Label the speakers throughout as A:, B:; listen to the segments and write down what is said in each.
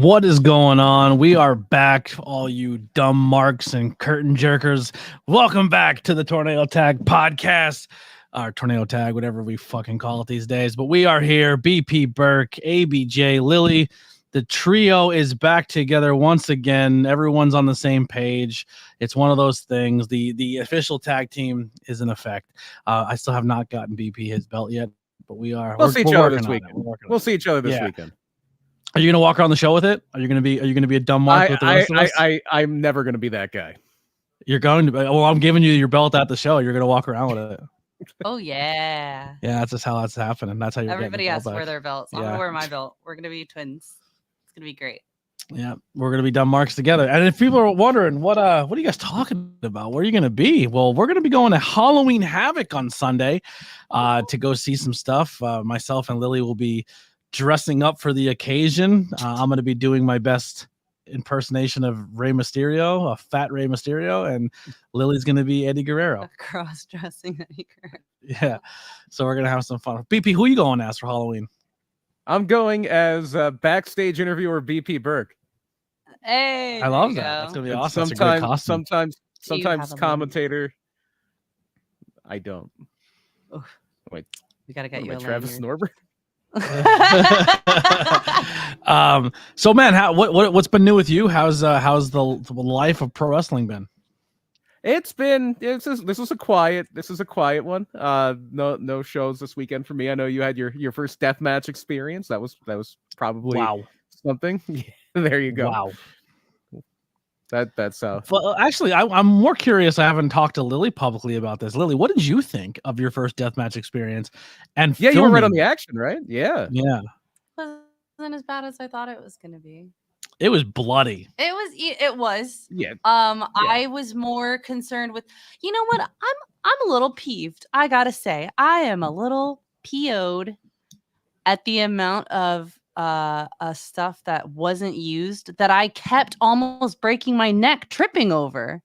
A: What is going on? We are back, all you dumb marks and curtain jerkers. Welcome back to the Tornado Tag podcast, or Tornado Tag, whatever we fucking call it these days. But we are here, BP Burke, ABJ, Lilly. The trio is back together once again. Everyone's on the same page. It's one of those things. The official tag team is in effect. I still have not gotten BP his belt yet, but we'll
B: see each other this weekend. We'll see each other this weekend.
A: Are you gonna walk around the show with it? Are you gonna be a dumb mark with the rest of us?
B: I'm never gonna be that guy.
A: You're going to be. Well, I'm giving you your belt at the show. You're gonna walk around with it.
C: Oh yeah.
A: Yeah, that's just how that's happening. That's how you're.
C: Everybody has to wear their belts. I'm gonna wear my belt. We're gonna be twins. It's gonna be great.
A: Yeah, we're gonna be dumb marks together. And if people are wondering what are you guys talking about? Where are you gonna be? Well, we're gonna be going to Halloween Havoc on Sunday, to go see some stuff. Myself and Lily will be dressing up for the occasion. I'm going to be doing my best impersonation of Rey Mysterio, a fat Rey Mysterio, and Lily's going to be Eddie Guerrero.
C: Cross-dressing Eddie Guerrero.
A: Yeah, so we're going to have some fun. BP, who are you going as for Halloween?
B: I'm going as backstage interviewer BP Burke.
C: Hey,
A: I love that. That's going to be awesome.
B: Sometimes commentator. I don't.
C: Oof.
B: Wait,
C: we got to get you a
B: Travis Norbert.
A: So man, what's been new with you? How's the life of pro wrestling been?
B: This is a quiet one. No shows this weekend for me. I know you had your first death match experience. That was probably something. There you go.
A: Wow.
B: That's
A: Well, actually, I'm more curious. I haven't talked to Lily publicly about this. Lily, what did you think of your first deathmatch experience? And
B: yeah, you were right on the action, right? Yeah.
C: It wasn't as bad as I thought it was going to be.
A: It was bloody.
C: It was.
B: Yeah.
C: I was more concerned with. You know what? I'm a little peeved. I gotta say, I am a little PO'd at the amount of stuff that wasn't used that I kept almost breaking my neck tripping over.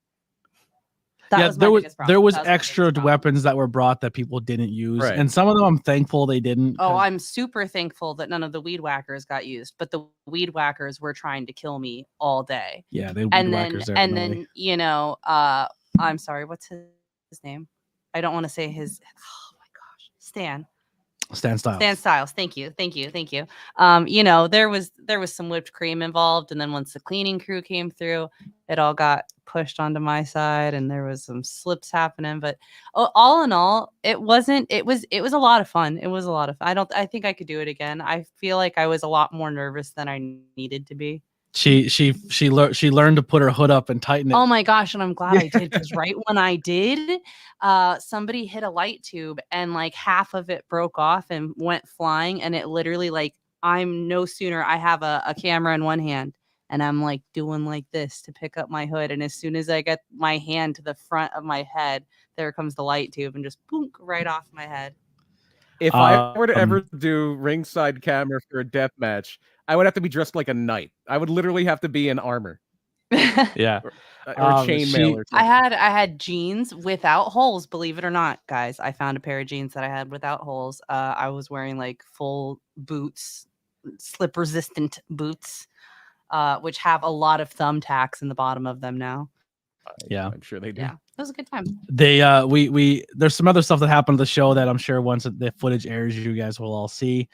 A: There was extra weapons that were brought that people didn't use, right. And some of them I'm thankful they didn't.
C: Oh, I'm super thankful that none of the weed whackers got used, but the weed whackers were trying to kill me all day.
A: Yeah,
C: then you know, I'm sorry, what's his name? I don't want to say his. Oh my gosh, Stan Styles. Thank you. You know, there was some whipped cream involved, and then once the cleaning crew came through, it all got pushed onto my side, and there was some slips happening. But all in all, it was a lot of fun. It was a lot of fun. I think I could do it again. I feel like I was a lot more nervous than I needed to be.
A: She learned to put her hood up and tighten it.
C: Oh my gosh, and I'm glad I did, because right when I did, somebody hit a light tube and like half of it broke off and went flying, and it literally I have a camera in one hand and I'm like doing like this to pick up my hood, and as soon as I get my hand to the front of my head, there comes the light tube and just boom right off my head.
B: If I were to ever do ringside camera for a death match, I would have to be dressed like a knight. I would literally have to be in armor.
A: Yeah.
B: or chainmail.
C: I had jeans without holes, believe it or not, guys. I found a pair of jeans that I had without holes. I was wearing like full boots, slip resistant boots, which have a lot of thumbtacks in the bottom of them now.
A: Yeah,
B: I'm sure they do.
C: Yeah, it was a good time.
A: There's some other stuff that happened to the show that I'm sure once the footage airs, you guys will all see.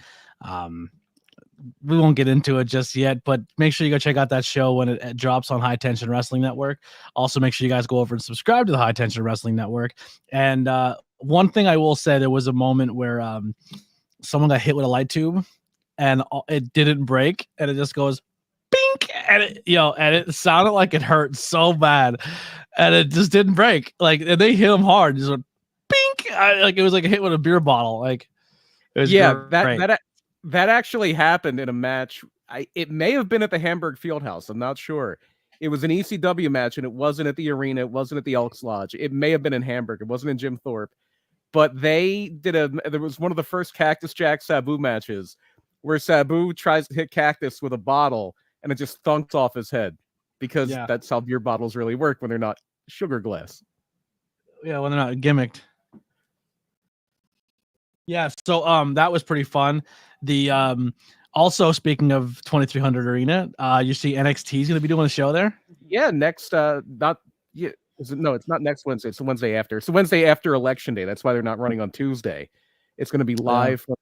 A: We won't get into it just yet, but make sure you go check out that show when it drops on High Tension Wrestling Network. Also, make sure you guys go over and subscribe to the High Tension Wrestling Network. And one thing I will say, there was a moment where someone got hit with a light tube and it didn't break, and it just goes bink, and it sounded like it hurt so bad, and it just didn't break. And they hit him hard, just went bink, it was like a hit with a beer bottle. It was great.
B: That actually happened in a match. It may have been at the Hamburg Fieldhouse. I'm not sure. It was an ECW match, and it wasn't at the arena. It wasn't at the Elks Lodge. It may have been in Hamburg. It wasn't in Jim Thorpe. But there was one of the first Cactus Jack Sabu matches where Sabu tries to hit Cactus with a bottle, and it just thunks off his head, because that's how beer bottles really work when they're not sugar glass.
A: Yeah, when they're not gimmicked. Yeah, so that was pretty fun. The Also, speaking of 2300 Arena, you see NXT is going to be doing a show there.
B: Yeah, next not yeah. No, it's not next Wednesday. It's the Wednesday after. It's the Wednesday after Election Day. That's why they're not running on Tuesday. It's going to be live from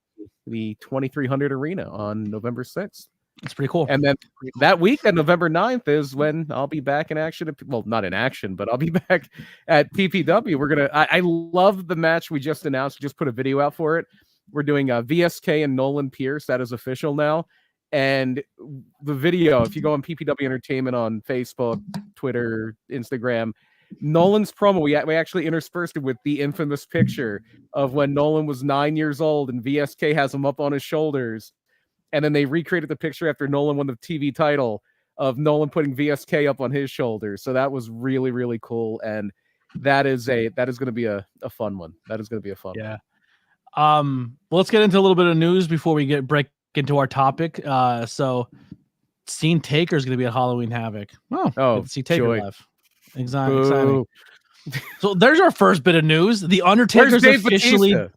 B: the 2300 Arena on November 6th.
A: It's pretty cool.
B: And then that week on November 9th is when I'll be back in action. Well, not in action, but I'll be back at PPW. We're going to, I love the match we just announced. We just put a video out for it. We're doing VSK and Nolan Pierce. That is official now. And the video, if you go on PPW Entertainment on Facebook, Twitter, Instagram, Nolan's promo, we actually interspersed it with the infamous picture of when Nolan was 9 years old and VSK has him up on his shoulders. And then they recreated the picture after Nolan won the TV title of Nolan putting VSK up on his shoulders. So that was really, really cool. And that is going to be a fun one. That is going to be a fun one.
A: Well, let's get into a little bit of news before we break into our topic. So seeing Taker is going to be at Halloween Havoc. Oh, see Taker live. Exciting. So there's our first bit of news. The Undertaker's officially Batista?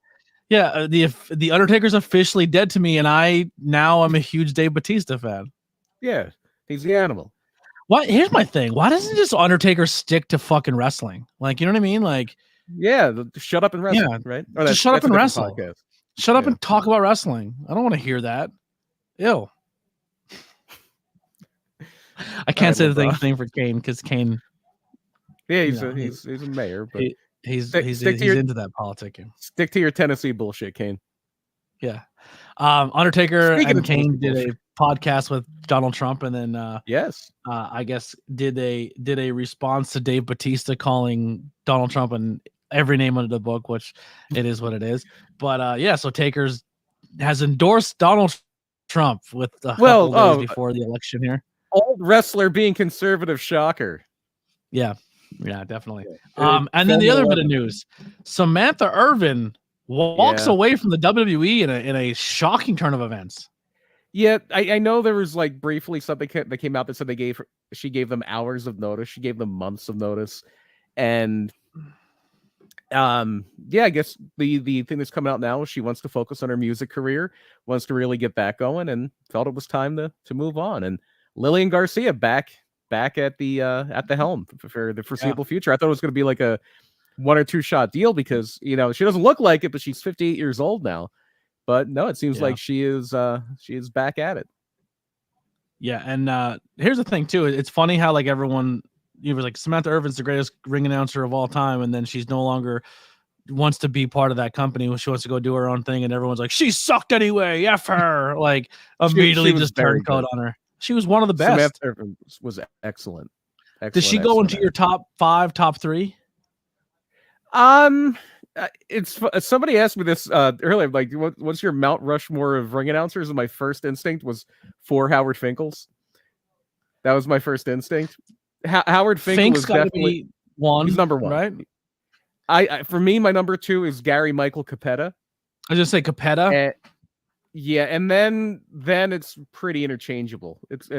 A: Yeah, the Undertaker's officially dead to me, and I'm a huge Dave Batista fan.
B: Yeah, he's the animal.
A: What? Here's my thing. Why doesn't just Undertaker stick to fucking wrestling? Like, you know what I mean? Like,
B: yeah, shut up and wrestle, right?
A: Or just shut up and wrestle. Podcast. Shut up and talk about wrestling. I don't want to hear that. Ew. I can't say the same thing for Kane because Kane.
B: Yeah, he's a mayor, but
A: he's into that politicking.
B: Stick to your Tennessee bullshit, Kane.
A: Yeah. Undertaker and Kane did a podcast with Donald Trump, and then I guess did a response to Dave Batista calling Donald Trump and every name under the book, which it is what it is. But so Taker's has endorsed Donald Trump with a couple days before the election here.
B: Old wrestler being conservative, shocker.
A: Yeah, definitely. And then the other bit of news: Samantha Irvin walks away from the WWE in a shocking turn of events.
B: Yeah, I know there was like briefly something that came out that said she gave them hours of notice. She gave them months of notice, and I guess the thing that's coming out now is she wants to focus on her music career, wants to really get that going, and felt it was time to move on. And Lillian Garcia back at the helm for the foreseeable future. I thought it was going to be like a 1 or 2 shot deal because she doesn't look like it, but she's 58 years old now. But no, it seems like she is back at it.
A: Yeah, and here's the thing too. It's funny how like everyone was like Samantha Irvin's the greatest ring announcer of all time, and then she's no longer wants to be part of that company. She wants to go do her own thing, and everyone's like, she sucked anyway. F her. Like immediately just turncoat on her. She was one of the best.
B: Samantha Irvin was excellent.
A: Did she go into your top 5, top 3?
B: It's somebody asked me this earlier. Like, what's your Mount Rushmore of ring announcers? And my first instinct was 4 Howard Finkel's. That was my first instinct. Howard Finkel was definitely
A: one.
B: He's number 1,
A: right?
B: I for me, my number 2 is Gary Michael Capetta.
A: I just say Capetta.
B: Yeah, and then it's pretty interchangeable. It's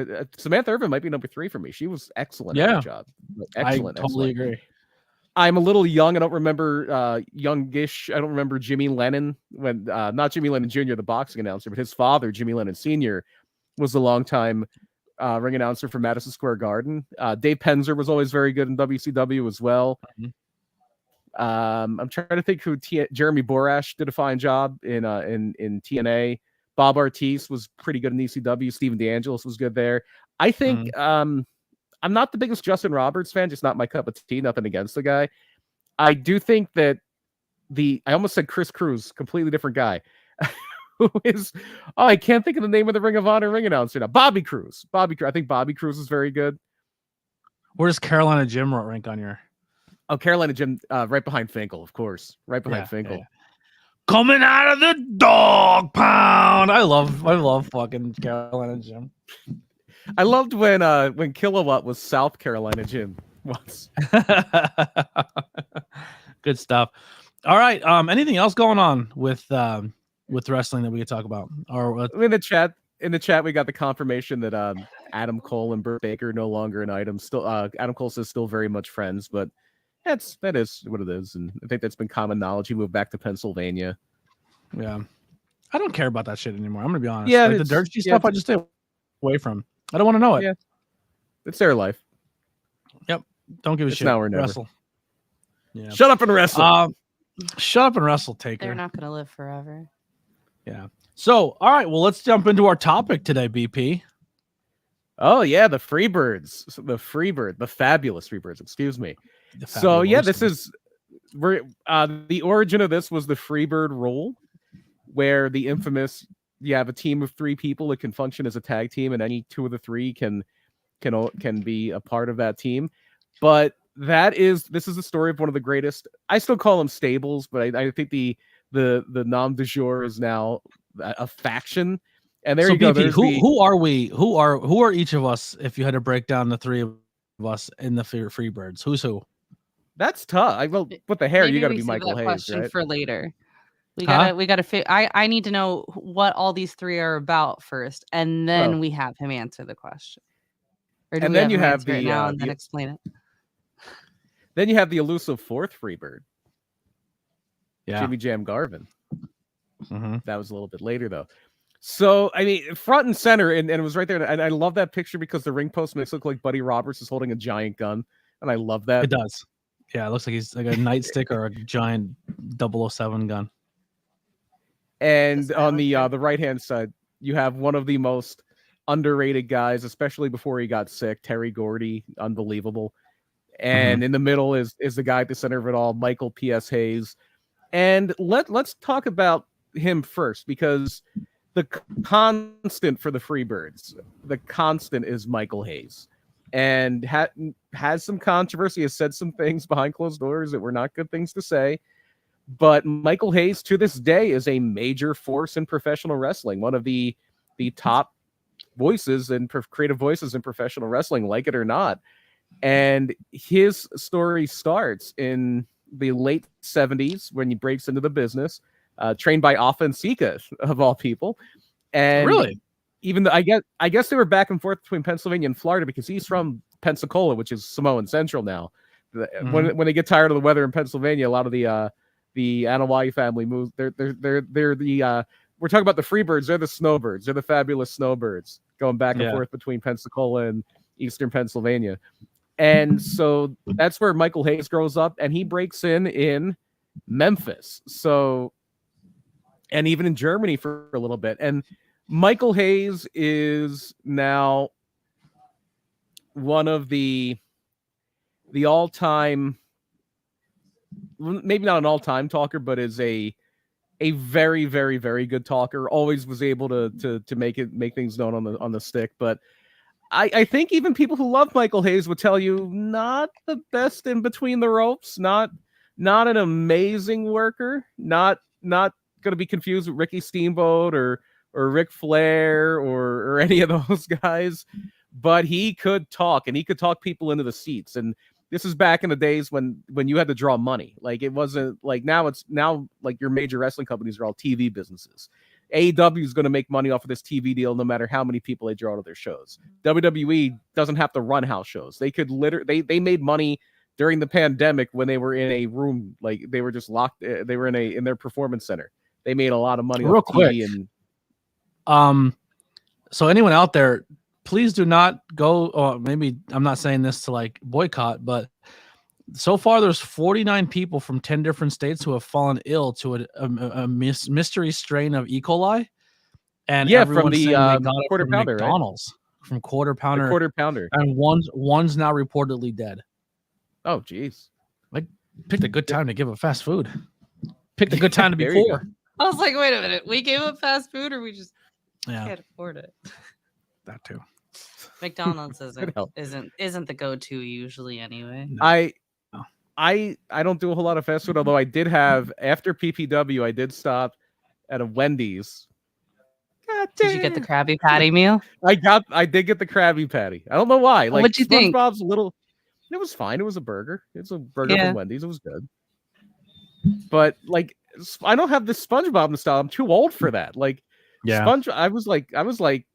B: Samantha Irvin might be number 3 for me. She was excellent at her job. Excellent.
A: I totally agree.
B: I'm a little young. I don't remember youngish. I don't remember Jimmy Lennon when not Jimmy Lennon Jr., the boxing announcer, but his father, Jimmy Lennon Sr., was a longtime ring announcer for Madison Square Garden. Dave Penzer was always very good in WCW as well. Mm-hmm. I'm trying to think who Jeremy Borash did a fine job in TNA. Bob Ortiz was pretty good in ECW. Steven DeAngelis was good there. I think I'm not the biggest Justin Roberts fan, just not my cup of tea. Nothing against the guy. I do think that I almost said Chris Cruz, completely different guy. Who is I can't think of the name of the Ring of Honor ring announcer now. Bobby Cruz. I think Bobby Cruz is very good.
A: Where does Carolina Jim rank on your?
B: Oh, Carolina Jim, right behind Finkel, of course. Right behind Finkel.
A: Yeah. Coming out of the dog pound. I love fucking Carolina Jim.
B: I loved when Kilowatt was South Carolina Jim once.
A: Good stuff. All right. Anything else going on with wrestling that we could talk about? Or
B: in the chat, we got the confirmation that Adam Cole and Britt Baker are no longer an item. Still, Adam Cole says still very much friends, but that is what it is, and I think that's been common knowledge. He moved back to Pennsylvania.
A: Yeah. I don't care about that shit anymore. I'm gonna be honest.
B: Yeah,
A: Like the dirt sheet stuff, I just stay away from. I don't want to know it.
B: Yeah, it's their life.
A: Yep. Don't give a shit.
B: Now or never.
A: Wrestle. Yeah.
B: Shut up and wrestle.
A: Shut up and wrestle, Taker.
C: They're not gonna live forever.
A: Yeah. So, all right. Well, let's jump into our topic today, BP.
B: Oh yeah, the Freebirds, the fabulous Freebirds. Excuse me. So yeah, this is the origin of this was the Freebird rule, where the infamous you have a team of 3 people that can function as a tag team, and any 2 of the 3 can be a part of that team. But this is the story of one of the greatest. I still call them stables, but I think the nom du jour is now a faction. And there you go.
A: BP, who are we? Who are each of us? If you had to break down the 3 of us in the Freebirds, who's who?
B: That's tough. With the hair,
C: Maybe
B: you got to
C: we
B: be
C: save
B: Michael
C: that
B: Hayes,
C: question
B: right?
C: for later. We gotta I need to know what all these 3 are about first, and then we have him answer the question. Or do
B: and
C: we
B: then you have
C: answer it now and then explain it.
B: Then you have the elusive 4th Freebird,
A: Jimmy
B: Jam Garvin.
A: Mm-hmm.
B: That was a little bit later though. So I mean, front and center, and it was right there. And I love that picture because the ring post makes it look like Buddy Roberts is holding a giant gun, and I love that.
A: It does. Yeah, it looks like he's like a nightstick or a giant 007 gun.
B: And on the right hand side, you have one of the most underrated guys, especially before he got sick, Terry Gordy, unbelievable. And in the middle is the guy at the center of it all, Michael P.S. Hayes. And let's talk about him first, because the constant for the Freebirds, the constant is Michael Hayes, and has some controversy, has said some things behind closed doors that were not good things to say. But Michael Hayes, to this day, is a major force in professional wrestling, one of the top voices and creative voices in professional wrestling, like it or not. And his story starts in the late 70s when he breaks into the business, trained by Afa and Sika, of all people. And
A: really,
B: even though I guess they were back and forth between Pennsylvania and Florida, because he's from Pensacola, which is Samoan Central now. When they get tired of the weather in Pennsylvania, a lot of the Anawai family moves. They're the we're talking about the Freebirds. They're the Snowbirds. They're the fabulous Snowbirds, going back and forth between Pensacola and Eastern Pennsylvania. And so that's where Michael Hayes grows up, and he breaks in Memphis. So, and even in Germany for a little bit. And Michael Hayes is now one of the all-time, maybe not an all-time talker, but is a very, very, very good talker. Always was able to make things known on the stick. But I think even people who love Michael Hayes would tell you not the best in between the ropes, not an amazing worker, not going to be confused with Ricky Steamboat or Ric Flair or any of those guys. But he could talk, and he could talk people into the seats. And this is back in the days when you had to draw money. Like, it wasn't like now. It's now like your major wrestling companies are all TV businesses. AEW is going to make money off of this TV deal no matter how many people they draw to their shows. WWE doesn't have to run house shows. They could they made money during the pandemic when they were in a room, like they were just locked. They were in their performance center. They made a lot of money.
A: Real
B: off
A: quick,
B: TV and
A: so anyone out there, please do not go. Or maybe I'm not saying this to like boycott, but so far there's 49 people from 10 different states who have fallen ill to a mystery strain of E. coli. And
B: from the Quarter Pounder,
A: McDonald's, right? From Quarter Pounder, and one's now reportedly dead.
B: Oh, geez!
A: Like, picked a good time to give up fast food. Picked a good time to be poor.
C: I was like, wait a minute, we gave up fast food, or we just can't afford it?
A: That too.
C: McDonald's isn't the go-to usually anyway.
B: No. I don't do a whole lot of fast food, although I did have, after PPW, I did stop at a Wendy's.
C: Did you get the Krabby Patty meal?
B: I did get the Krabby Patty. I don't know why. Like,
C: what'd you think?
B: SpongeBob's it was fine. It was a burger. It's a burger from Wendy's. It was good. But like, I don't have this SpongeBob nostalgia. I'm too old for that. Like, I was like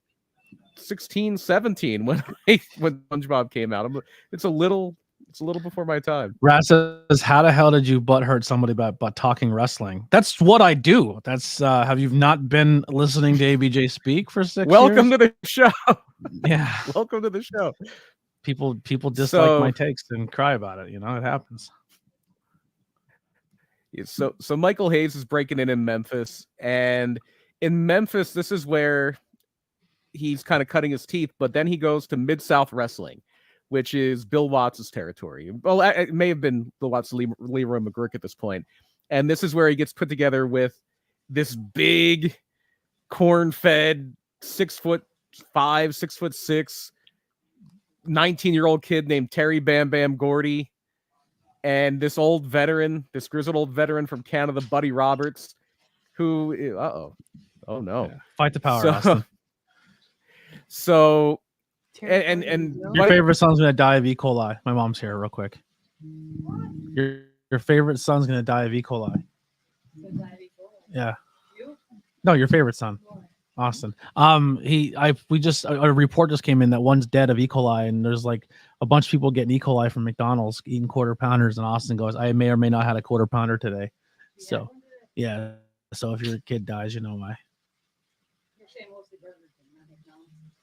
B: 16, 17 when SpongeBob came out. It's a little It's a little before my time.
A: Rat says, "How the hell did you butt hurt somebody about talking wrestling?" That's what I do. That's have you not been listening to ABJ speak for 6 years?
B: Welcome to the show.
A: Yeah.
B: Welcome to the show.
A: People dislike my takes and cry about it. It happens.
B: So Michael Hayes is breaking in Memphis, and in Memphis, this is where he's kind of cutting his teeth. But then he goes to Mid-South Wrestling, which is Bill Watts' territory. Well, it may have been Bill Watts, Leroy McGurk at this point. And this is where he gets put together with this big, corn-fed, 6'5", 6'6", 19-year-old kid named Terry Bam Bam Gordy, and this grizzled old veteran from Canada, Buddy Roberts, who, oh no,
A: yeah. Fight the power, Austin.
B: So, and
A: your favorite son's gonna die of E. coli. My mom's here, real quick. Your favorite son's gonna die of E. coli. Yeah. No, your favorite son, Austin. A report just came in that one's dead of E. coli, and there's like a bunch of people getting E. coli from McDonald's eating quarter pounders, and Austin goes, "I may or may not had a quarter pounder today." So, yeah. So if your kid dies, you know why.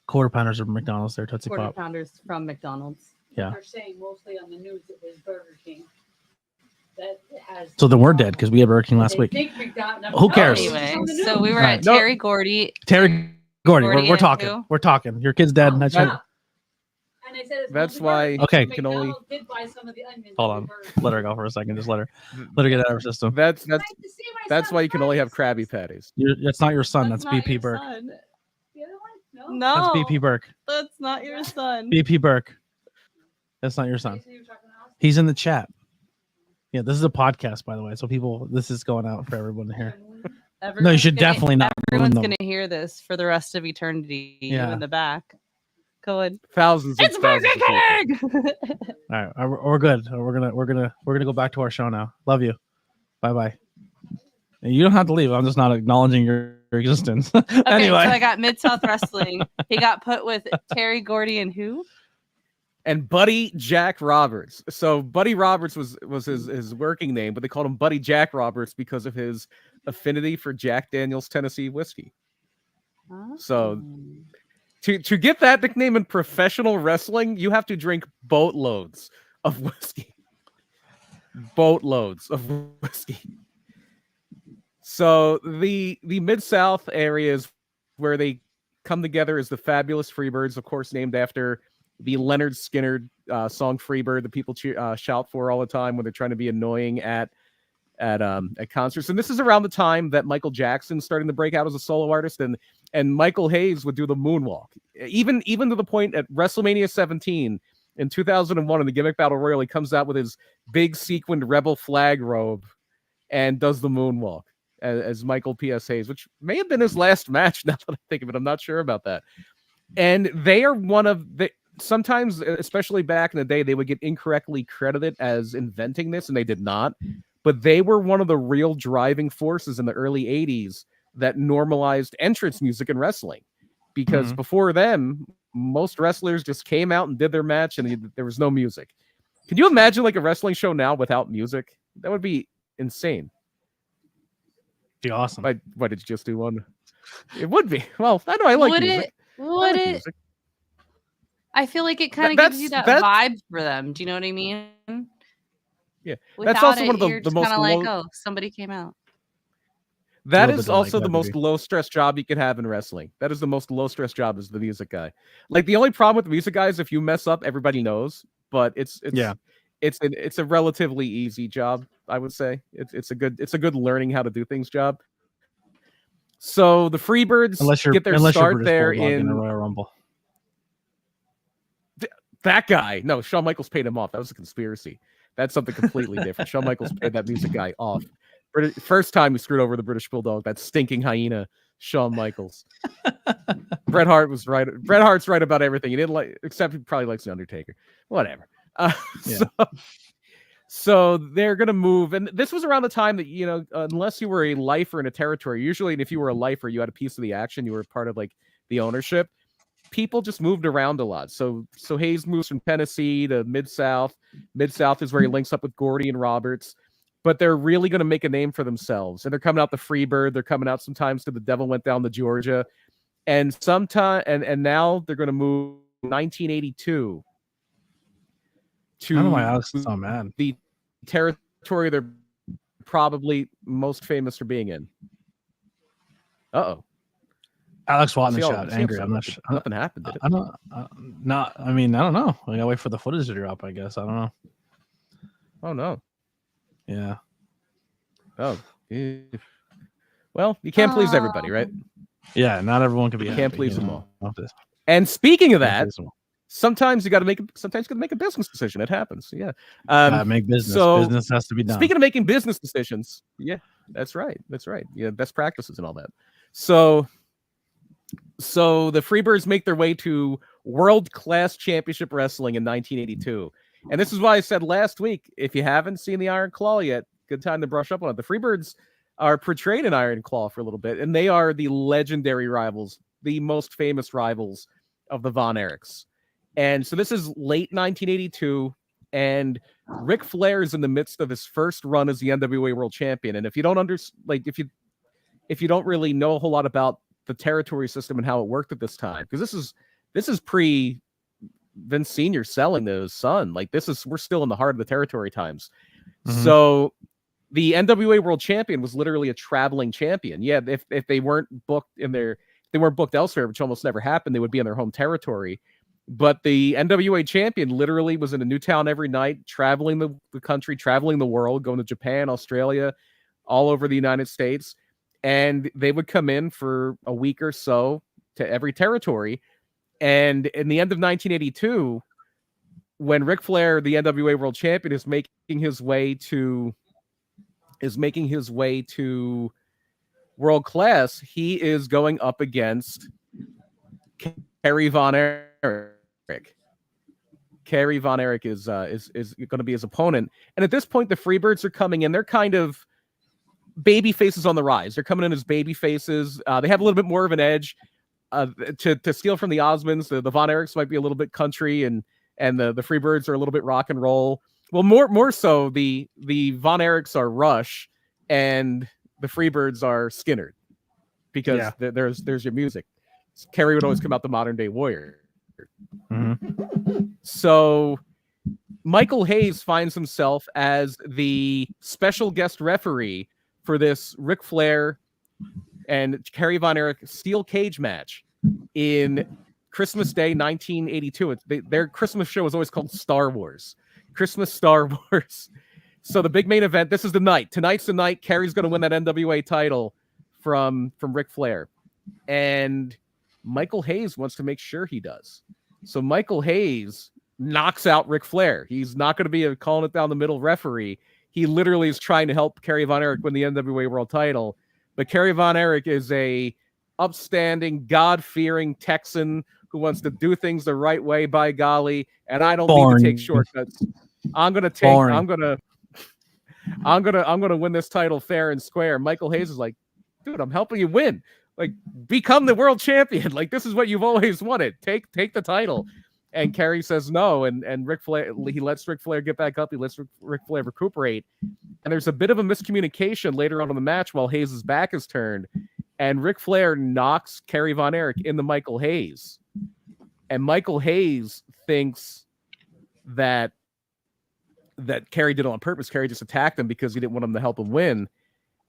A: Quarter pounders are McDonald's. They're Tootsie
C: Quarter
A: Pop.
C: pounders from McDonald's.
A: Yeah.
D: They're saying mostly on the news it was Burger King. That has.
A: So then we're dead because we had Burger King last week. Who cares?
C: Anyway, so we were at Terry Gordy.
A: Terry Gordy, we're talking. We're talking. Your kid's dead.
B: That's why.
A: Okay.
B: Can only.
A: Hold on. Let her go for a second. Just let her get out of her system.
B: That's why you can only have Krabby Patties.
A: That's not your son. That's BP Burke.
C: No,
A: that's BP Burke.
C: That's not your son.
A: BP Burke. That's not your son. He's in the chat. Yeah, this is a podcast, by the way. So this is going out for everyone to hear. No, you should definitely not.
C: Everyone's going to hear this for the rest of eternity.
A: Yeah.
C: You in the back. Go ahead.
B: Thousands.
C: It's Burger King.
A: All right, we're good. We're gonna go back to our show now. Love you. Bye bye. You don't have to leave. I'm just not acknowledging your existence.
C: Okay,
A: anyway,
C: so I got Mid-South Wrestling. He got put with Terry Gordy and who?
B: And Buddy Jack Roberts. So Buddy Roberts was his working name, but they called him Buddy Jack Roberts because of his affinity for Jack Daniel's Tennessee whiskey.
C: Oh.
B: So to get that nickname in professional wrestling, you have to drink boatloads of whiskey. Boatloads of whiskey. So the Mid-South areas where they come together is the fabulous Freebirds, of course, named after the Leonard Skinner song "Freebird" that people shout for all the time when they're trying to be annoying at concerts. And this is around the time that Michael Jackson starting to break out as a solo artist, and Michael Hayes would do the moonwalk, even to the point at WrestleMania 17 in 2001 in the Gimmick Battle Royal, he comes out with his big sequined rebel flag robe and does the moonwalk as Michael P.S. Hayes, which may have been his last match. Now that I think of it, I'm not sure about that. And they are one of the. Sometimes, especially back in the day, they would get incorrectly credited as inventing this, and they did not. But they were one of the real driving forces in the early 80s that normalized entrance music in wrestling. Because before them, most wrestlers just came out and did their match, and there was no music. Can you imagine like a wrestling show now without music? That would be insane.
A: Be awesome.
B: Why did you just do one? It would be. Well, I know I like music.
C: Would it?
B: Music.
C: I feel like it kind of gives you that vibe for them. Do you know what I mean?
B: Yeah,
C: without
B: that's also
C: it,
B: one of
C: you're
B: the
C: just
B: most
C: kind of like, oh, somebody came out.
B: That is also the most low stress job you could have in wrestling. That is the most low stress job is the music guy. Like the only problem with the music guy is if you mess up, everybody knows. But it's a relatively easy job, I would say. It's a good learning how to do things job. So the Freebirds get their start there in
A: a Royal Rumble.
B: That guy, no, Shawn Michaels paid him off. That was a conspiracy. That's something completely different. Shawn Michaels paid that music guy off. First time he screwed over the British Bulldog, that stinking hyena, Shawn Michaels. Bret Hart was right. Bret Hart's right about everything. He didn't like, except he probably likes the Undertaker. Whatever. So they're gonna move, and this was around the time that unless you were a lifer in a territory, usually, and if you were a lifer, you had a piece of the action. You were part of like the ownership. people just moved around a lot. So Hayes moves from Tennessee to Mid-South. Mid-South is where he links up with Gordy and Roberts. But they're really going to make a name for themselves. And they're coming out the Freebird. They're coming out sometimes to the Devil Went Down to Georgia. And now they're going to move 1982 to
A: I don't know why Alex is so mad.
B: The territory they're probably most famous for being in. Uh-oh.
A: Alex Watton shot angry. I'm not sure.
B: Nothing happened, did it?
A: I don't. I mean, I don't know. We gotta wait for the footage to drop. I guess I don't know.
B: Oh no.
A: Yeah.
B: Oh. Well, you can't please everybody, right?
A: Yeah. Not everyone can be.
B: You
A: happy,
B: can't please
A: you
B: them
A: know?
B: all. And speaking of that, sometimes you got to make a business decision. It happens. Yeah.
A: Make business.
B: So,
A: business has to be done.
B: Speaking of making business decisions, yeah, that's right. That's right. Yeah, best practices and all that. So the Freebirds make their way to world-class championship wrestling in 1982. And this is why I said last week, if you haven't seen the Iron Claw yet, good time to brush up on it. The Freebirds are portrayed in Iron Claw for a little bit, and they are the legendary rivals, the most famous rivals of the Von Erichs. And so this is late 1982, and Ric Flair is in the midst of his first run as the NWA World Champion. And if you don't if you don't really know a whole lot about the territory system and how it worked at this time, because this is pre Vince Sr. selling to his son. Like we're still in the heart of the territory times. Mm-hmm. So the NWA World Champion was literally a traveling champion. Yeah, if they weren't booked elsewhere, which almost never happened, they would be in their home territory. But the NWA champion literally was in a new town every night, traveling the country, traveling the world, going to Japan, Australia, all over the United States. And they would come in for a week or so to every territory. And in the end of 1982, when Ric Flair, the NWA World Champion, is making his way to world class, he is going up against Kerry Von Erich. Kerry Von Erich is going to be his opponent. And at this point, the Freebirds are coming in. They're kind of baby faces on the rise. They're coming in as baby faces. They have a little bit more of an edge. To steal from the Osmonds, the Von Erichs might be a little bit country, and the Freebirds are a little bit rock and roll. Well, more so, the Von Erichs are Rush, and the Freebirds are Skinner, because there's your music. Kerry would always come out the Modern Day Warrior. Mm-hmm. So Michael Hayes finds himself as the special guest referee for this Ric Flair and Kerry Von Erich steel cage match in Christmas Day 1982. Their Christmas show was always called Star Wars. Christmas Star Wars. So the big main event, this is the night. Tonight's the night. Kerry's going to win that NWA title from Ric Flair. And Michael Hayes wants to make sure he does. So Michael Hayes knocks out Ric Flair. He's not going to be a calling it down the middle referee. He literally is trying to help Kerry Von Erich win the NWA World title. But Kerry Von Erich is a upstanding, God-fearing Texan who wants to do things the right way, by golly. And I don't need to take shortcuts. I'm gonna win this title fair and square. Michael Hayes is like, dude, I'm helping you win. Like, become the world champion. Like, this is what you've always wanted. Take the title. And Kerry says no, and Ric Flair, he lets Ric Flair get back up. He lets Ric Flair recuperate. And there's a bit of a miscommunication later on in the match while Hayes' back is turned. And Ric Flair knocks Kerry Von Erich into Michael Hayes. And Michael Hayes thinks that Kerry did it on purpose. Kerry just attacked him because he didn't want him to help him win.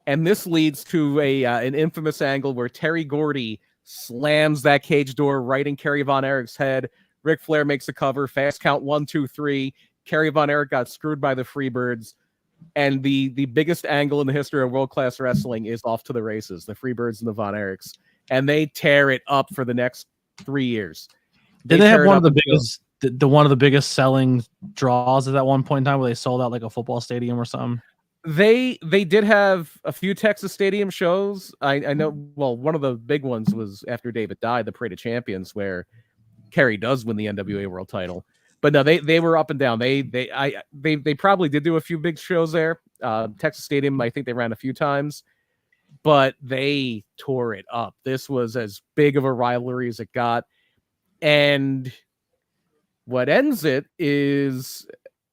B: And this leads to an infamous angle where Terry Gordy slams that cage door right in Kerry Von Erich's head. Ric Flair makes a cover, fast count 1, 2, 3. Kerry Von Erich got screwed by the Freebirds. And the biggest angle in the history of world-class wrestling is off to the races, the Freebirds and the Von Erichs. And they tear it up for the next 3 years.
A: Did they have one of the biggest selling draws at that one point in time where they sold out like a football stadium or something?
B: They did have a few Texas Stadium shows. I know. Well, one of the big ones was after David died, the Parade of Champions, where Kerry does win the NWA World Title. But no, they were up and down. They probably did do a few big shows there. Texas Stadium, I think they ran a few times, but they tore it up. This was as big of a rivalry as it got. And what ends it is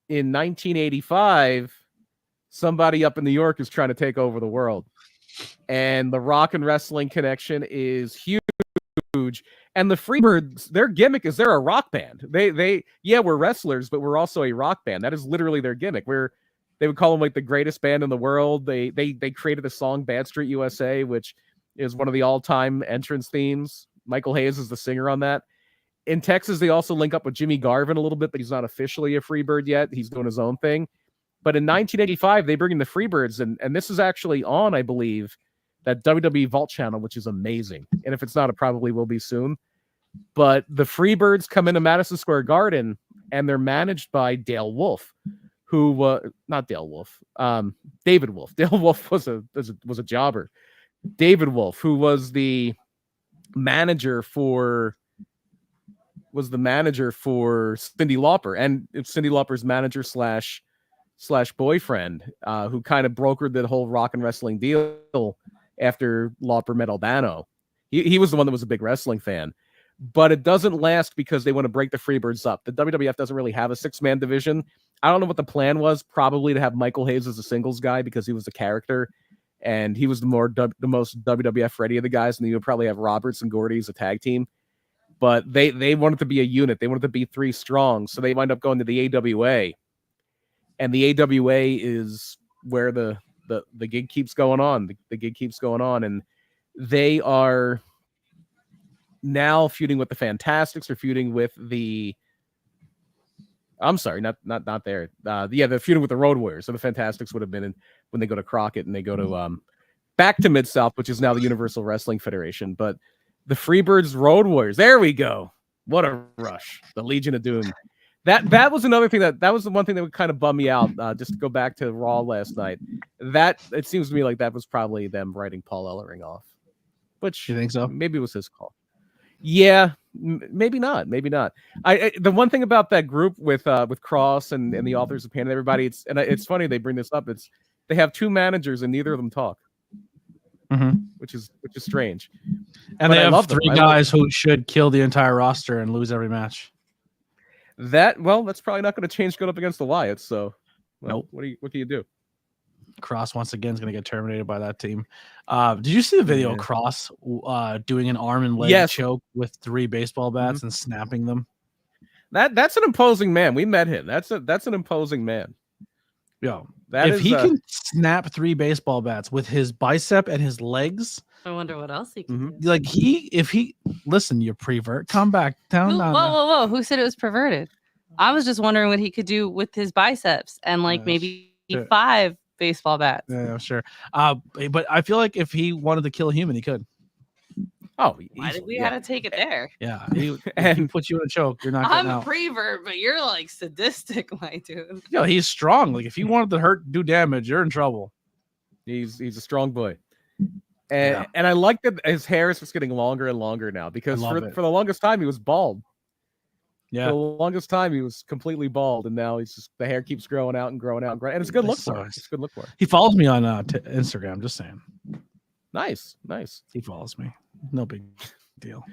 B: in 1985, somebody up in New York is trying to take over the world. And the rock and wrestling connection is huge. And the Freebirds, their gimmick is they're a rock band. We're wrestlers, but we're also a rock band. That is literally their gimmick. They would call them like the greatest band in the world. They created the song Bad Street USA, which is one of the all-time entrance themes. Michael Hayes is the singer on that. In Texas, they also link up with Jimmy Garvin a little bit, but he's not officially a Freebird yet. He's doing his own thing. But in 1985, they bring in the Freebirds, and this is actually on, I believe, that WWE Vault channel, which is amazing. And if it's not, it probably will be soon. But the Freebirds come into Madison Square Garden, and they're managed by Dale Wolf, who not Dale Wolf, David Wolf. Dale Wolf was a jobber. David Wolf, who was the manager for Cyndi Lauper, and Cyndi Lauper's manager slash boyfriend, who kind of brokered the whole rock and wrestling deal after Lauper met Albano. He was the one that was a big wrestling fan. But it doesn't last because they want to break the Freebirds up. The WWF doesn't really have a 6-man division. I don't know what the plan was, probably to have Michael Hayes as a singles guy because he was the character and he was the most WWF ready of the guys, and you would probably have Roberts and Gordy as a tag team. But they wanted to be a unit. They wanted to be 3 strong. So they wind up going to the AWA. And the AWA is where the gig keeps going on. The gig keeps going on. And they are now feuding with the Fantastics, or feuding with the... I'm sorry, not there. They're feuding with the Road Warriors. So the Fantastics would have been when they go to Crockett and they go to back to Mid-South, which is now the Universal Wrestling Federation. But the Freebirds Road Warriors, there we go. What a rush. The Legion of Doom. That was another thing that was the one thing that would kind of bum me out. Just to go back to Raw last night. That it seems to me like that was probably them writing Paul Ellering off. Which
A: you think so?
B: Maybe it was his call. Yeah, maybe not. Maybe not. The one thing about that group with Cross and the authors of Pain and everybody, it's funny they bring this up. They have 2 managers and neither of them talk, which is strange.
A: And they have 3 guys who should kill the entire roster and lose every match.
B: That's probably not going to change going up against the Wyatts. So,
A: nope.
B: What can you do?
A: Cross once again is going to get terminated by that team. Did you see the video of Cross doing an arm and leg choke with 3 baseball bats and snapping them?
B: That's an imposing man. We met him. That's an imposing man.
A: Yo, if he can snap 3 baseball bats with his bicep and his legs,
C: I wonder what else he can do.
A: Like listen, you prevert, come back down.
C: Whoa! Who said it was perverted? I was just wondering what he could do with his biceps and maybe 5 baseball bats.
A: Yeah, sure. But I feel like if he wanted to kill a human, he could.
C: Oh, why did we have to take it there?
A: Yeah, he puts you in a choke. You're not.
C: I'm a prevert, but you're like sadistic, my dude.
A: Yeah, he's strong. Like if he wanted to do damage, you're in trouble.
B: He's a strong boy. And I like that his hair is just getting longer and longer now because for the longest time he was bald. Yeah, for the longest time he was completely bald, and now the hair keeps growing out and growing out and growing. And it's a good look for him. It's a good look for him.
A: He follows me on Instagram. Just saying.
B: Nice.
A: He follows me. No big deal.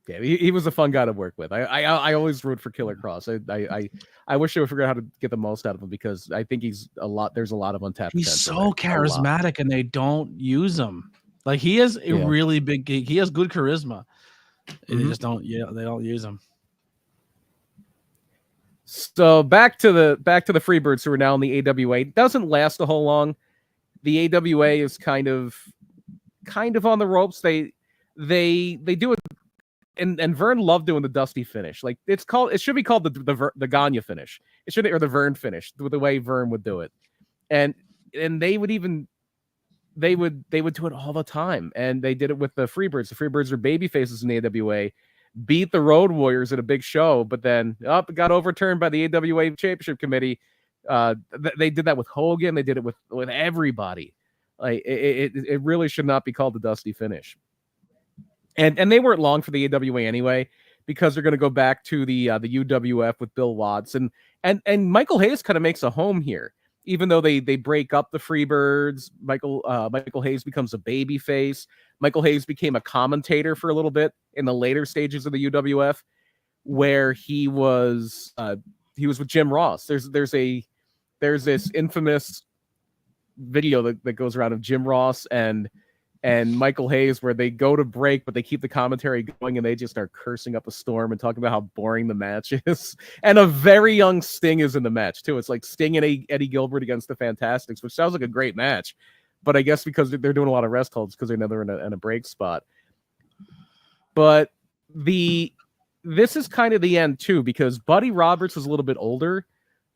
B: Yeah, he was a fun guy to work with. I always root for Killer Cross. I wish they would figure out how to get the most out of him because I think there's a lot of untapped potential.
A: He's so charismatic and they don't use him. Like he has a really big gig. He has good charisma. They just don't they don't use him.
B: So back to the Freebirds who are now in the AWA. It doesn't last a whole long. The AWA is kind of on the ropes. They do it. And Vern loved doing the Dusty finish. Like it should be called the Gagne finish. It should, or the Vern finish, the way Vern would do it. And they would do it all the time. And they did it with the Freebirds. The Freebirds are baby faces in the AWA, beat the Road Warriors at a big show, but then it got overturned by the AWA Championship Committee. They did that with Hogan. They did it with everybody. Like it really should not be called the Dusty finish. And they weren't long for the AWA anyway, because they're going to go back to the UWF with Bill Watts. And Michael Hayes kind of makes a home here. even though they break up the Freebirds, Michael Hayes becomes a babyface. Michael Hayes became a commentator for a little bit in the later stages of the UWF, where he was with Jim Ross. There's this infamous video that goes around of Jim Ross and Michael Hayes, where they go to break, but they keep the commentary going, and they just start cursing up a storm and talking about how boring the match is. And a very young Sting is in the match too. It's like Sting and Eddie Gilbert against the Fantastics, which sounds like a great match, but I guess because they're doing a lot of rest holds because they know they're in a break spot. But this is kind of the end too, because Buddy Roberts was a little bit older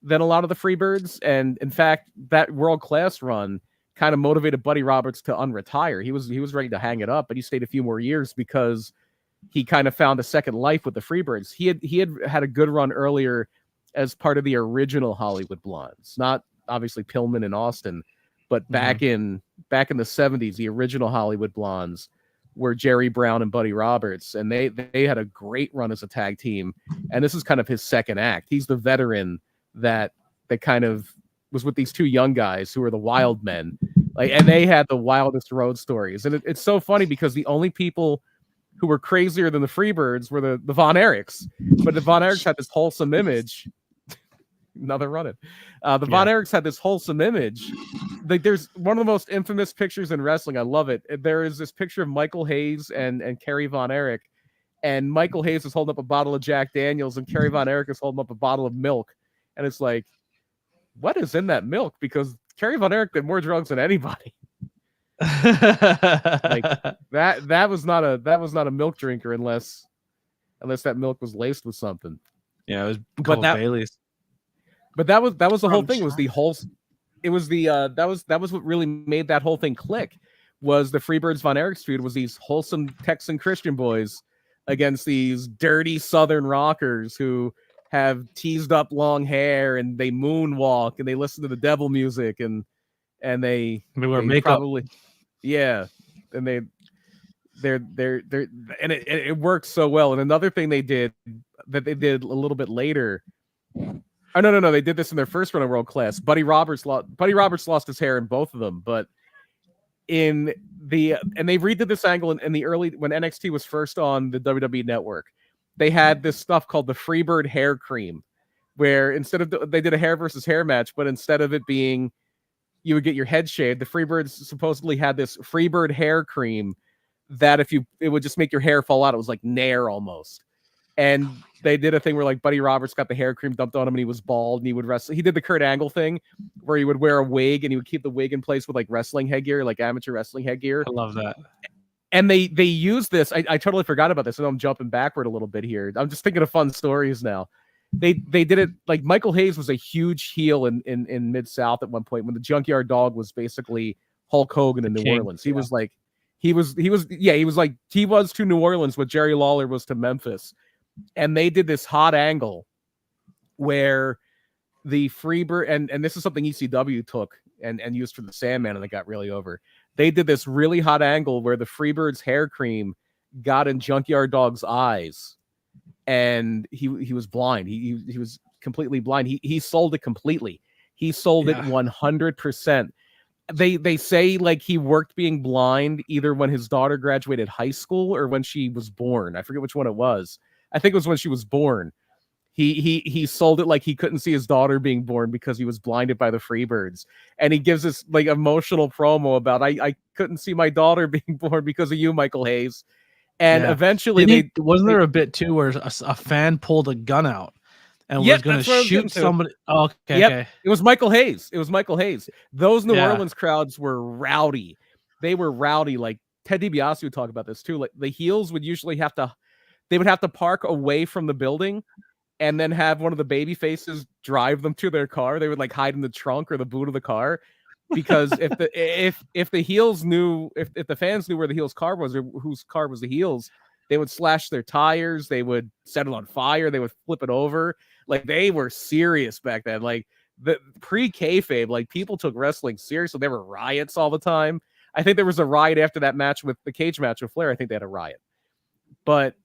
B: than a lot of the Freebirds, and in fact, that World Class run kind of motivated Buddy Roberts to unretire. He was ready to hang it up, but he stayed a few more years because he kind of found a second life with the Freebirds. He had a good run earlier as part of the original Hollywood Blondes, not obviously Pillman and Austin, but back in the 70s, the original Hollywood Blondes were Jerry Brown and Buddy Roberts, and they had a great run as a tag team. And this is kind of his second act. He's the veteran that kind of was with these two young guys who were the wild men, and they had the wildest road stories. And it's so funny because the only people who were crazier than the Freebirds were the Von Erichs, but the Von Erichs had this wholesome image. Another running. The Von Erichs had this wholesome image. There's one of the most infamous pictures in wrestling. I love it. There is this picture of Michael Hayes and Kerry Von Erich, and Michael Hayes is holding up a bottle of Jack Daniels, and Kerry Von Erich is holding up a bottle of milk. And it's like, what is in that milk? Because Kerry Von Erich did more drugs than anybody. Like that was not a milk drinker unless that milk was laced with something.
A: Yeah, it was Bailey's.
B: But that was the whole thing. That was what really made that whole thing click. Was the Freebirds Von Erichs feud was these wholesome Texan Christian boys against these dirty Southern rockers who have teased up long hair, and they moonwalk, and they listen to the devil music, and they
A: wear makeup.
B: Probably, yeah, and they're and it works so well. And another thing they did a little bit later. Oh no, they did this in their first run of World Class. Buddy Roberts lost his hair in both of them, but and they redid this angle in the early, when NXT was first on the WWE Network. They had this stuff called the Freebird hair cream, where they did a hair versus hair match, but instead of it being you would get your head shaved, the Freebirds supposedly had this Freebird hair cream that it would just make your hair fall out. It was like Nair almost. And they did a thing where like Buddy Roberts got the hair cream dumped on him and he was bald and he would wrestle. He did the Kurt Angle thing where he would wear a wig and he would keep the wig in place with like wrestling headgear, like amateur wrestling headgear.
A: I love that.
B: And they use this. I totally forgot about this. And I'm jumping backward a little bit here. I'm just thinking of fun stories now. They did it like Michael Hayes was a huge heel in Mid-South at one point when the Junkyard Dog was basically Hulk Hogan in New Orleans. He was to New Orleans what Jerry Lawler was to Memphis. And they did this hot angle where the Freebird, and this is something ECW took and used for the Sandman, and they got really over. They did this really hot angle where the Freebird's hair cream got in Junkyard Dog's eyes, and he was blind. He was completely blind. He sold it completely. He sold it 100%. They say like he worked being blind either when his daughter graduated high school or when she was born. I forget which one it was. I think it was when she was born. He sold it like he couldn't see his daughter being born because he was blinded by the Freebirds. And he gives this like emotional promo about I couldn't see my daughter being born because of you, Michael Hayes. And eventually
A: wasn't there a bit too where a fan pulled a gun out and was going to shoot somebody? Oh, okay, okay.
B: It was Michael Hayes. Those New Orleans crowds were rowdy. They were rowdy. Like Ted DiBiase would talk about this too. Like the heels would usually have to park away from the building and then have one of the baby faces drive them to their car. They would like hide in the trunk or the boot of the car, because if the heels knew, if the fans knew where the heels' car was or whose car was the heels, they would slash their tires. They would set it on fire. They would flip it over. Like they were serious back then. Like the pre-kayfabe, like people took wrestling seriously. There were riots all the time. I think there was a riot after that match with the cage match with Flair. I think they had a riot, but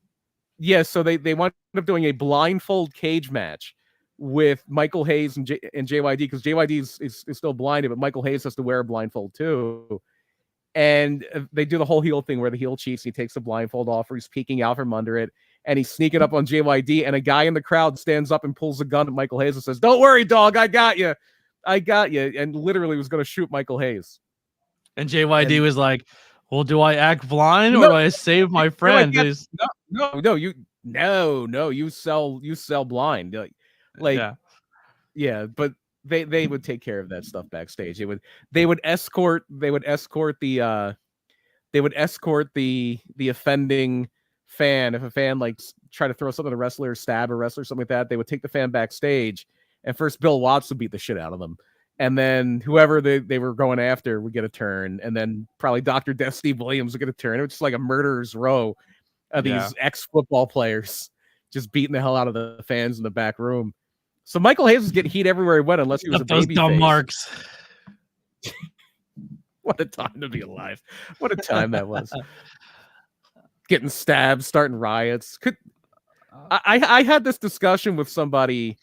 B: yeah, so they wound up doing a blindfold cage match with Michael Hayes and JYD, because JYD is still blinded, but Michael Hayes has to wear a blindfold too. And they do the whole heel thing where the heel cheats. He takes the blindfold off, or he's peeking out from under it, and he's sneaking up on JYD. And a guy in the crowd stands up and pulls a gun at Michael Hayes and says, "Don't worry, dog, I got you. I got you." And literally was going to shoot Michael Hayes.
A: And JYD was like, "Well, do I act blind or do I save my friend?"
B: No, you sell blind. Yeah, but they would take care of that stuff backstage. They would escort the offending fan. If a fan like try to throw something at a wrestler, stab a wrestler, something like that, they would take the fan backstage, and first Bill Watts would beat the shit out of them. And then whoever they were going after would get a turn, and then probably Dr. Death Steve Williams would get a turn. It was just like a murderer's row of these ex-football players just beating the hell out of the fans in the back room. So Michael Hayes was getting heat everywhere he went, unless he was a baby
A: dumb
B: face.
A: marks.
B: What a time to be alive! What a time that was. Getting stabbed, starting riots. I had this discussion with somebody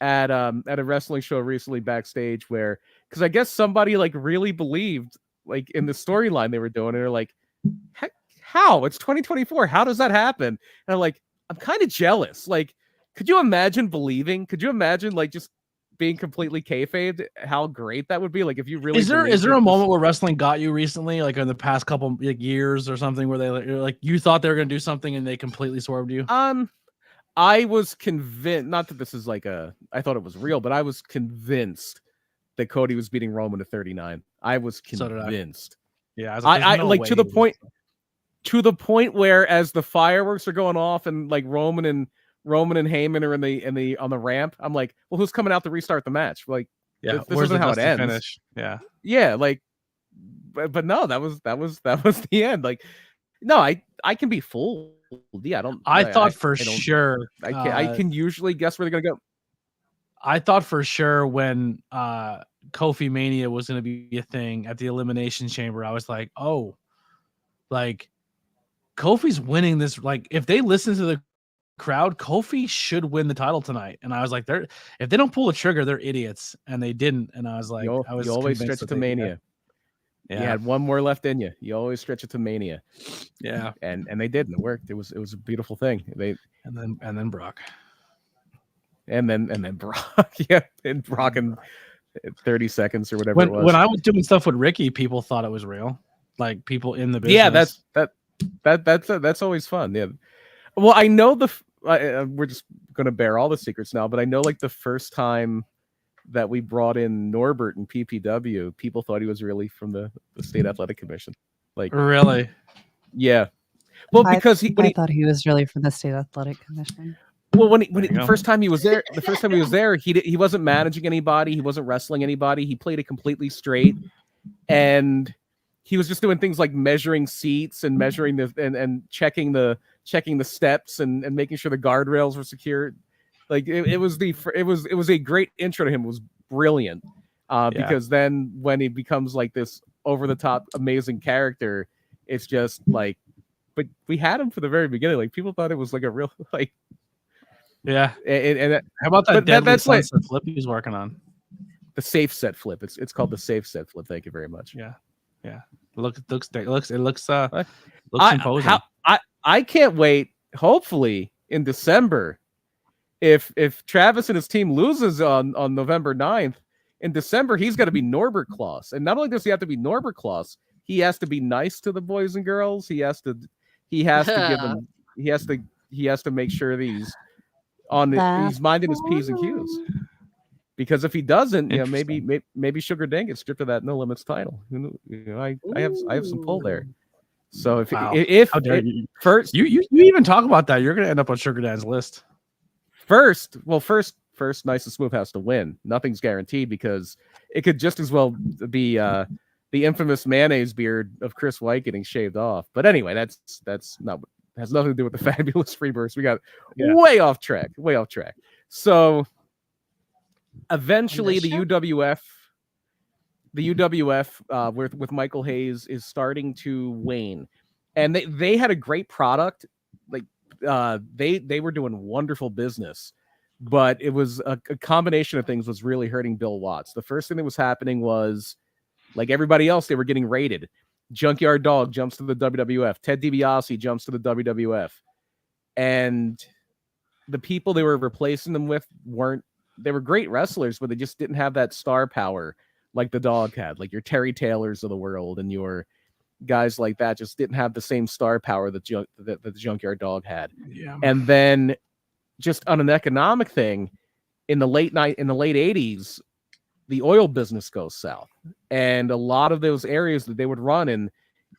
B: at a wrestling show recently backstage, where, because I guess somebody like really believed like in the storyline they were doing, and they're like, how? It's 2024. How does that happen? And I'm like, I'm kind of jealous. Like, could you imagine believing? Could you imagine like just being completely kayfabed? How great that would be! Like, if you really
A: is there a moment where wrestling got you recently, like in the past couple like years or something, where they like you thought they were gonna do something and they completely swerved you?
B: I was convinced, not that this is like I thought it was real, but I was convinced that Cody was beating Roman to 39. I was convinced.
A: Yeah,
B: I like to the point where as the fireworks are going off and like Roman and Heyman are on the ramp, I'm like, well, who's coming out to restart the match? Like, this isn't how it ends.
A: Finish?
B: Yeah, like, but no, that was the end. Like, no, I can be fooled. Yeah, I
A: thought for sure.
B: I can usually guess where they're gonna go.
A: I thought for sure when Kofi Mania was gonna be a thing at the Elimination Chamber, I was like, oh, like Kofi's winning this. Like, if they listen to the crowd, Kofi should win the title tonight. And I was like, if they don't pull the trigger, they're idiots. And they didn't. And I was like,
B: you always stretch it to Mania. Yeah. You had one more left in you. You always stretch it to Mania.
A: Yeah.
B: And they did, and it worked. It was a beautiful thing.
A: And then Brock.
B: And then Brock. Yeah. And Brock in 30 seconds or whatever it was.
A: When I was doing stuff with Ricky, people thought it was real. Like people in the business.
B: Yeah, that's always fun. Yeah. Well, I know we're just gonna bear all the secrets now, but I know like the first time that we brought in Norbert and PPW, people thought he was really from the State Athletic Commission. Like,
A: really?
B: Yeah. Well, because
E: I thought he was really from the State Athletic Commission.
B: Well, the first time he was there, he wasn't managing anybody, he wasn't wrestling anybody. He played it completely straight, and he was just doing things like measuring seats and measuring and checking the steps and making sure the guardrails were secure. Like it was a great intro to him. It was brilliant. Because then when he becomes like this over the top amazing character, it's just like, but we had him from the very beginning. Like people thought it was like a real like.
A: Yeah.
B: And
A: how about that deadly sunset flip he's working on?
B: The safe set flip. It's called the safe set flip. Thank you very much.
A: Yeah. It looks imposing.
B: I can't wait. Hopefully in December, if Travis and his team loses on November 9th, in December he's got to be Norbert Kloss. And not only does he have to be Norbert Kloss, he has to be nice to the boys and girls. He has to give them. He has to make sure that he's minding his P's and Q's. Because if he doesn't, maybe Sugar Dan gets stripped of that No Limits title. I have some pull there. So if first
A: you even talk about that, you're gonna end up on Sugar Dan's list.
B: First, Nice and Smooth has to win. Nothing's guaranteed because it could just as well be the infamous mayonnaise beard of Chris White getting shaved off. But anyway, that's not has nothing to do with the fabulous Freebirds. We got way off track. So eventually the UWF with Michael Hayes is starting to wane, and they had a great product. Like they were doing wonderful business but it was a combination of things was really hurting Bill Watts. The first thing that was happening was, like everybody else, they were getting raided. Junkyard Dog jumps to the WWF. Ted DiBiase jumps to the WWF. And the people they were replacing them with they were great wrestlers, but they just didn't have that star power like the Dog had. Like your Terry Taylors of the world and your guys like that just didn't have the same star power that the Junkyard Dog had.
A: Yeah.
B: And then just on an economic thing, in the late 80s, the oil business goes south. And a lot of those areas that they would run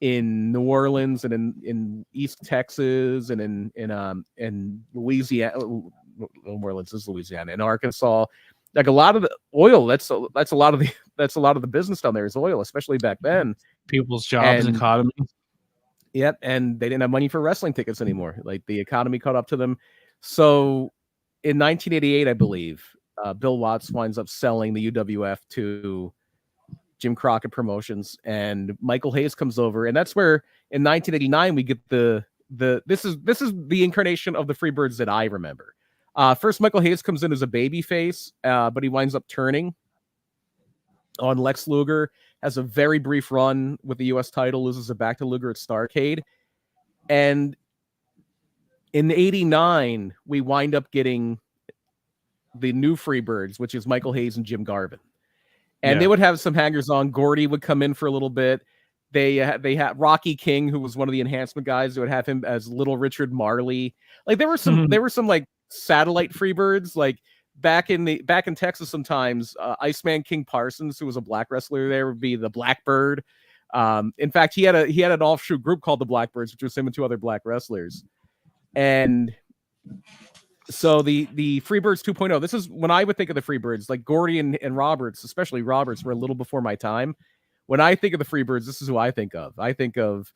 B: in New Orleans and in East Texas and in Louisiana, New Orleans is Louisiana, in Arkansas, like a lot of the oil, that's a lot of the business down there is oil, especially back then.
A: People's jobs and economy.
B: Yep, and they didn't have money for wrestling tickets anymore. Like the economy caught up to them. So in 1988, I believe, Bill Watts winds up selling the UWF to Jim Crockett Promotions, and Michael Hayes comes over, and that's where in 1989 we get this is the incarnation of the Freebirds that I remember. First, Michael Hayes comes in as a babyface, but he winds up turning on Lex Luger, has a very brief run with the U.S. title, loses it back to Luger at Starrcade, and in '89 we wind up getting the new Freebirds, which is Michael Hayes and Jim Garvin. And they would have some hangers on. Gordy would come in for a little bit. They had Rocky King, who was one of the enhancement guys. They would have him as Little Richard Marley. Like there were some like satellite Freebirds. Like back in Texas, sometimes Iceman King Parsons, who was a black wrestler there, would be the Blackbird. In fact, he had an offshoot group called the Blackbirds, which was him and two other black wrestlers. And so the Freebirds 2.0, this is when I would think of the Freebirds, like Gordy and Roberts, especially Roberts, were a little before my time. When I think of the Freebirds, this is who I think of. I think of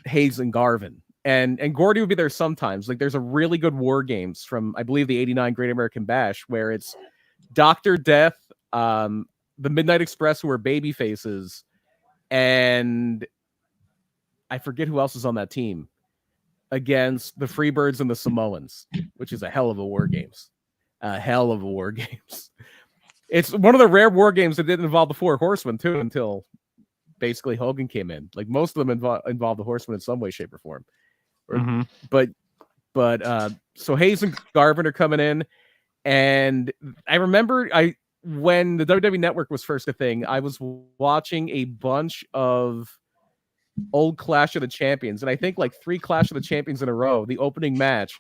B: Hayes and Garvin. And Gordy would be there sometimes. Like there's a really good War Games from, I believe, the 89 Great American Bash, where it's Dr. Death, the Midnight Express, who are baby faces, and I forget who else is on that team, against the Freebirds and the Samoans, which is a hell of a War Games. A hell of a War Games. It's one of the rare War Games that didn't involve the Four Horsemen, too, until basically Hogan came in. Like most of them involve the Horsemen in some way, shape, or form. But so Hayes and Garvin are coming in, and I remember when the HTW Network was first a thing, I was watching a bunch of old Clash of the Champions, and I think like 3 Clash of the Champions in a row. The opening match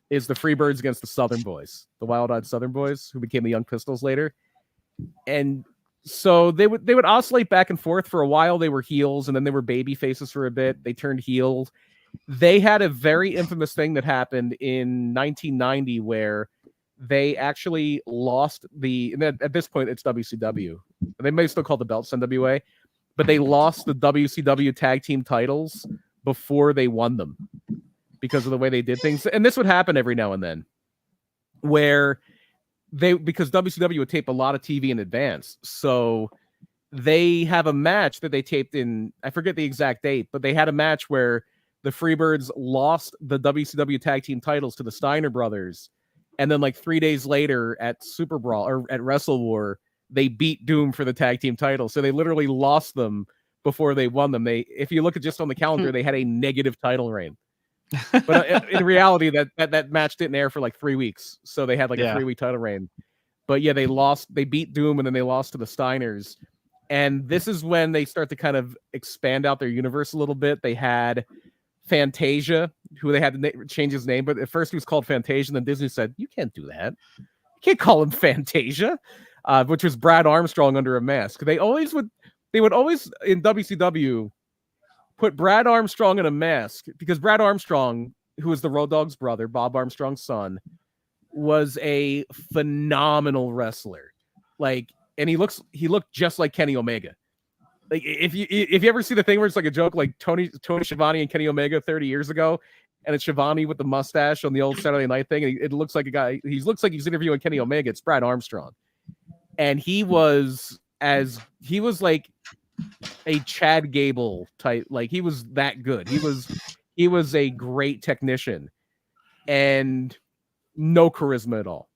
B: is the Freebirds against the Southern Boys, the Wild-Eyed Southern Boys, who became the Young Pistols later. And so they would oscillate back and forth. For a while they were heels, and then they were baby faces for a bit. They turned heel. They had a very infamous thing that happened in 1990 where they actually lost at this point it's WCW. They may still call the belts NWA, but they lost the WCW tag team titles before they won them because of the way they did things. And this would happen every now and then where because WCW would tape a lot of TV in advance. So they have a match that they taped in, I forget the exact date, but they had a match where the Freebirds lost the WCW tag team titles to the Steiner brothers. And then like 3 days later at Super Brawl or at Wrestle War, they beat Doom for the tag team title. So they literally lost them before they won them. If you look at just on the calendar, they had a negative title reign. But in reality, that match didn't air for like 3 weeks. So they had like a 3-week title reign. But yeah, they beat Doom and then they lost to the Steiners. And this is when they start to kind of expand out their universe a little bit. They had Fantasia, who they had to change his name, but at first he was called Fantasia, and then Disney said, you can't do that. You can't call him Fantasia, which was Brad Armstrong under a mask. They would always in WCW put Brad Armstrong in a mask because Brad Armstrong, who was the Road Dogg's brother, Bob Armstrong's son, was a phenomenal wrestler. Like, and he looked just like Kenny Omega. Like if you ever see the thing where it's like a joke, like Tony Schiavone and Kenny Omega 30 years ago, and it's Schiavone with the mustache on the old Saturday Night thing, and it looks like a guy. He looks like he's interviewing Kenny Omega. It's Brad Armstrong, and he was like a Chad Gable type. Like he was that good. He was a great technician, and no charisma at all.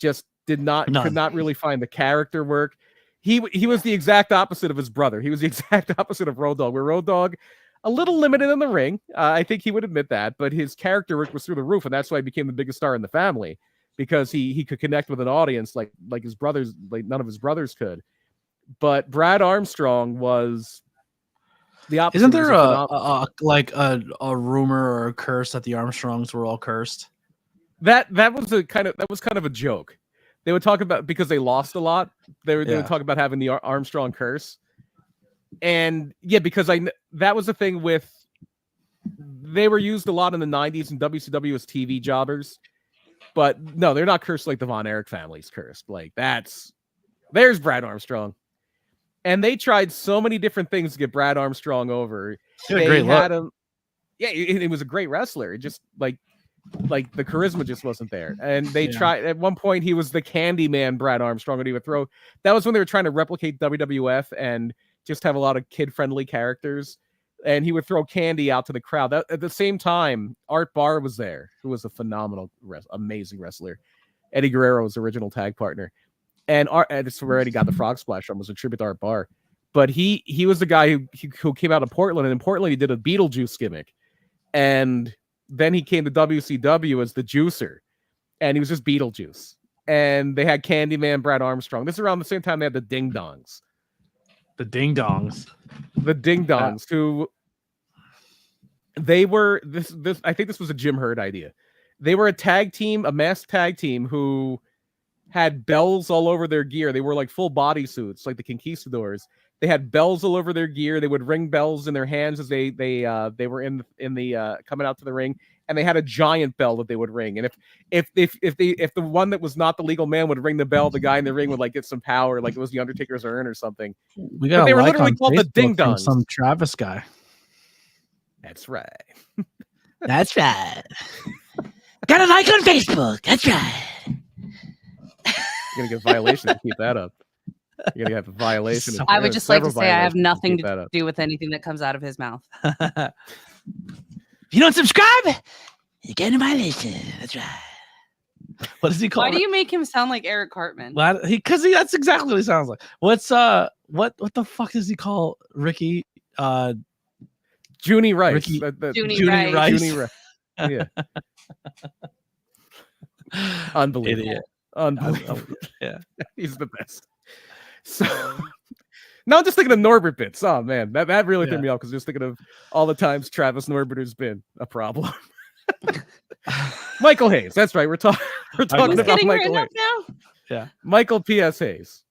B: just could not really find the character work. He was the exact opposite of his brother. He was the exact opposite of Road Dogg, where Road Dogg, a little limited in the ring. I think he would admit that, but his character work was through the roof, and that's why he became the biggest star in the family, because he could connect with an audience like his brothers, like none of his brothers could. But Brad Armstrong was the opposite.
A: Isn't there a rumor or a curse that the Armstrongs were all cursed?
B: That was kind of a joke. They would talk about, because they lost a lot, they would talk about having the Armstrong curse. And yeah, because that was the thing with, they were used a lot in the 90s in WCW as TV jobbers. But no, they're not cursed like the Von Erich family's cursed. Like there's Brad Armstrong. And they tried so many different things to get Brad Armstrong over. They had him. Yeah, it was a great wrestler. It just like the charisma just wasn't there. And they tried, at one point he was the Candyman Brad Armstrong, and he would throw, that was when they were trying to replicate WWF and just have a lot of kid-friendly characters. And he would throw candy out to the crowd. At the same time, Art Barr was there, who was a phenomenal, amazing wrestler. Eddie Guerrero's original tag partner. And it's where Eddie got the frog splash from, was a tribute to Art Barr. But he was the guy who came out of Portland, and in Portland he did a Beetlejuice gimmick. And then he came to WCW as the Juicer, and he was just Beetlejuice. And they had Candyman Brad Armstrong. This is around the same time they had the Ding Dongs.
A: The Ding Dongs.
B: The Ding Dongs, who they were this I think this was a Jim Herd idea. They were a tag team, a masked tag team, who had bells all over their gear. They were like full bodysuits, like the Conquistadors. They had bells all over their gear. They would ring bells in their hands as they were in the coming out to the ring, and they had a giant bell that they would ring. And if the one that was not the legal man would ring the bell, the guy in the ring would like get some power, like it was the Undertaker's urn or something.
A: They were literally called the Ding Dongs. Some Travis guy.
B: That's right.
F: That's right. Got a like on Facebook. That's right.
B: You're gonna get a violation to keep that up. You're gonna have a violation.
C: I would just like to say I have nothing to do with anything that comes out of his mouth.
F: If you don't subscribe, you get a violation. That's right.
A: What does he call?
C: Why do you make him sound like Eric Cartman?
A: Because that's exactly what he sounds like. What's what the fuck does he call Ricky?
B: Junie Rice.
C: Junie Rice.
B: Junie Rice. Yeah. Unbelievable.
A: Idiot.
B: Unbelievable.
A: Yeah.
B: He's the best. So now I'm just thinking of Norbert bits. Oh man, that really threw me off, because just thinking of all the times Travis Norbert has been a problem. Michael Hayes. That's right. We're talking about Michael Hayes
C: now.
A: Yeah.
B: Michael P.S. Hayes.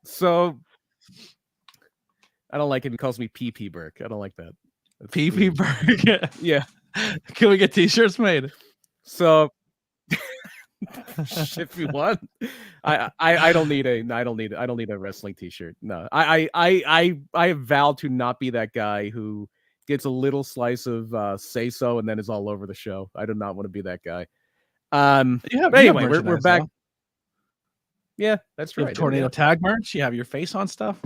B: So I don't like it. He calls me PP Burke. I don't like that.
A: PP Burke.
B: Yeah.
A: Can we get t-shirts made?
B: So if you want, I don't need a wrestling t-shirt. No, I have vowed to not be that guy who gets a little slice of say so and then is all over the show. I do not want to be that guy. Anyway, we're back. Though. Yeah, that's true.
A: Tornado tag merch. You have your face on stuff.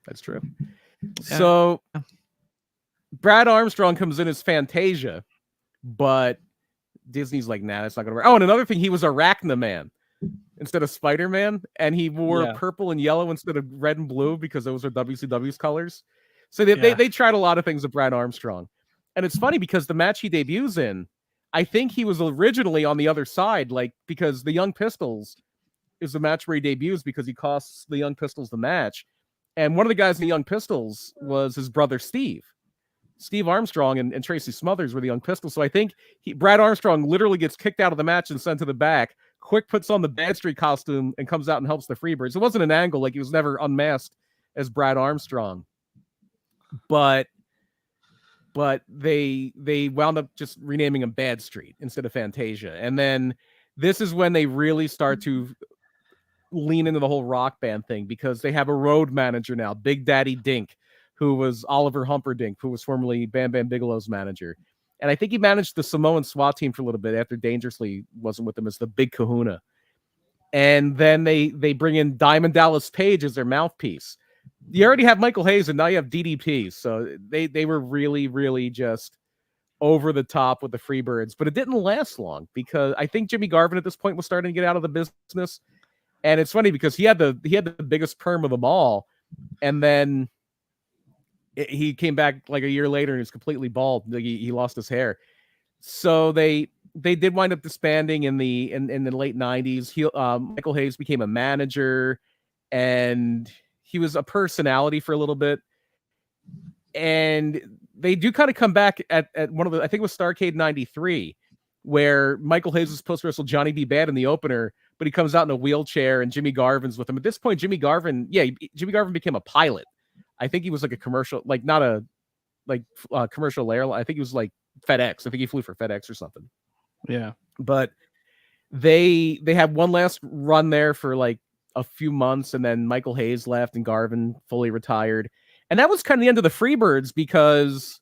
B: That's true. Yeah. So Brad Armstrong comes in as Fantasia, but Disney's like, nah, that's not gonna work. Oh, and another thing, he was Arachnaman instead of Spider-Man, and he wore purple and yellow instead of red and blue because those are WCW's colors. So they tried a lot of things with Brad Armstrong. And it's funny because the match he debuts in, I think he was originally on the other side, like, because the Young Pistols is the match where he debuts because he costs the Young Pistols the match. And one of the guys in the Young Pistols was his brother, Steve Armstrong, and Tracy Smothers were the Young Pistols. So I think Brad Armstrong literally gets kicked out of the match and sent to the back. Quick puts on the Bad Street costume and comes out and helps the Freebirds. It wasn't an angle, like he was never unmasked as Brad Armstrong. But they wound up just renaming him Bad Street instead of Fantasia. And then this is when they really start to lean into the whole rock band thing, because they have a road manager now, Big Daddy Dink, who was Oliver Humperdinck, who was formerly Bam Bam Bigelow's manager. And I think he managed the Samoan SWAT team for a little bit after Dangerously wasn't with them as the Big Kahuna. And then they bring in Diamond Dallas Page as their mouthpiece. You already have Michael Hayes, and now you have DDP. So they were really, really just over the top with the Freebirds, but it didn't last long because I think Jimmy Garvin at this point was starting to get out of the business. And it's funny because he had the biggest perm of them all, and then he came back like a year later and he's completely bald. He lost his hair. So they did wind up disbanding in the late 90s. Michael Hayes became a manager, and he was a personality for a little bit. And they do kind of come back at one of the, I think it was Starrcade 93, where Michael Hayes was supposed to wrestle Johnny B. Bad in the opener, but he comes out in a wheelchair and Jimmy Garvin's with him. At this point, Jimmy Garvin became a pilot. I think he was like a commercial, like not a commercial airline. I think he was like FedEx. I think he flew for FedEx or something.
A: Yeah.
B: But they had one last run there for like a few months, and then Michael Hayes left and Garvin fully retired. And that was kind of the end of the Freebirds, because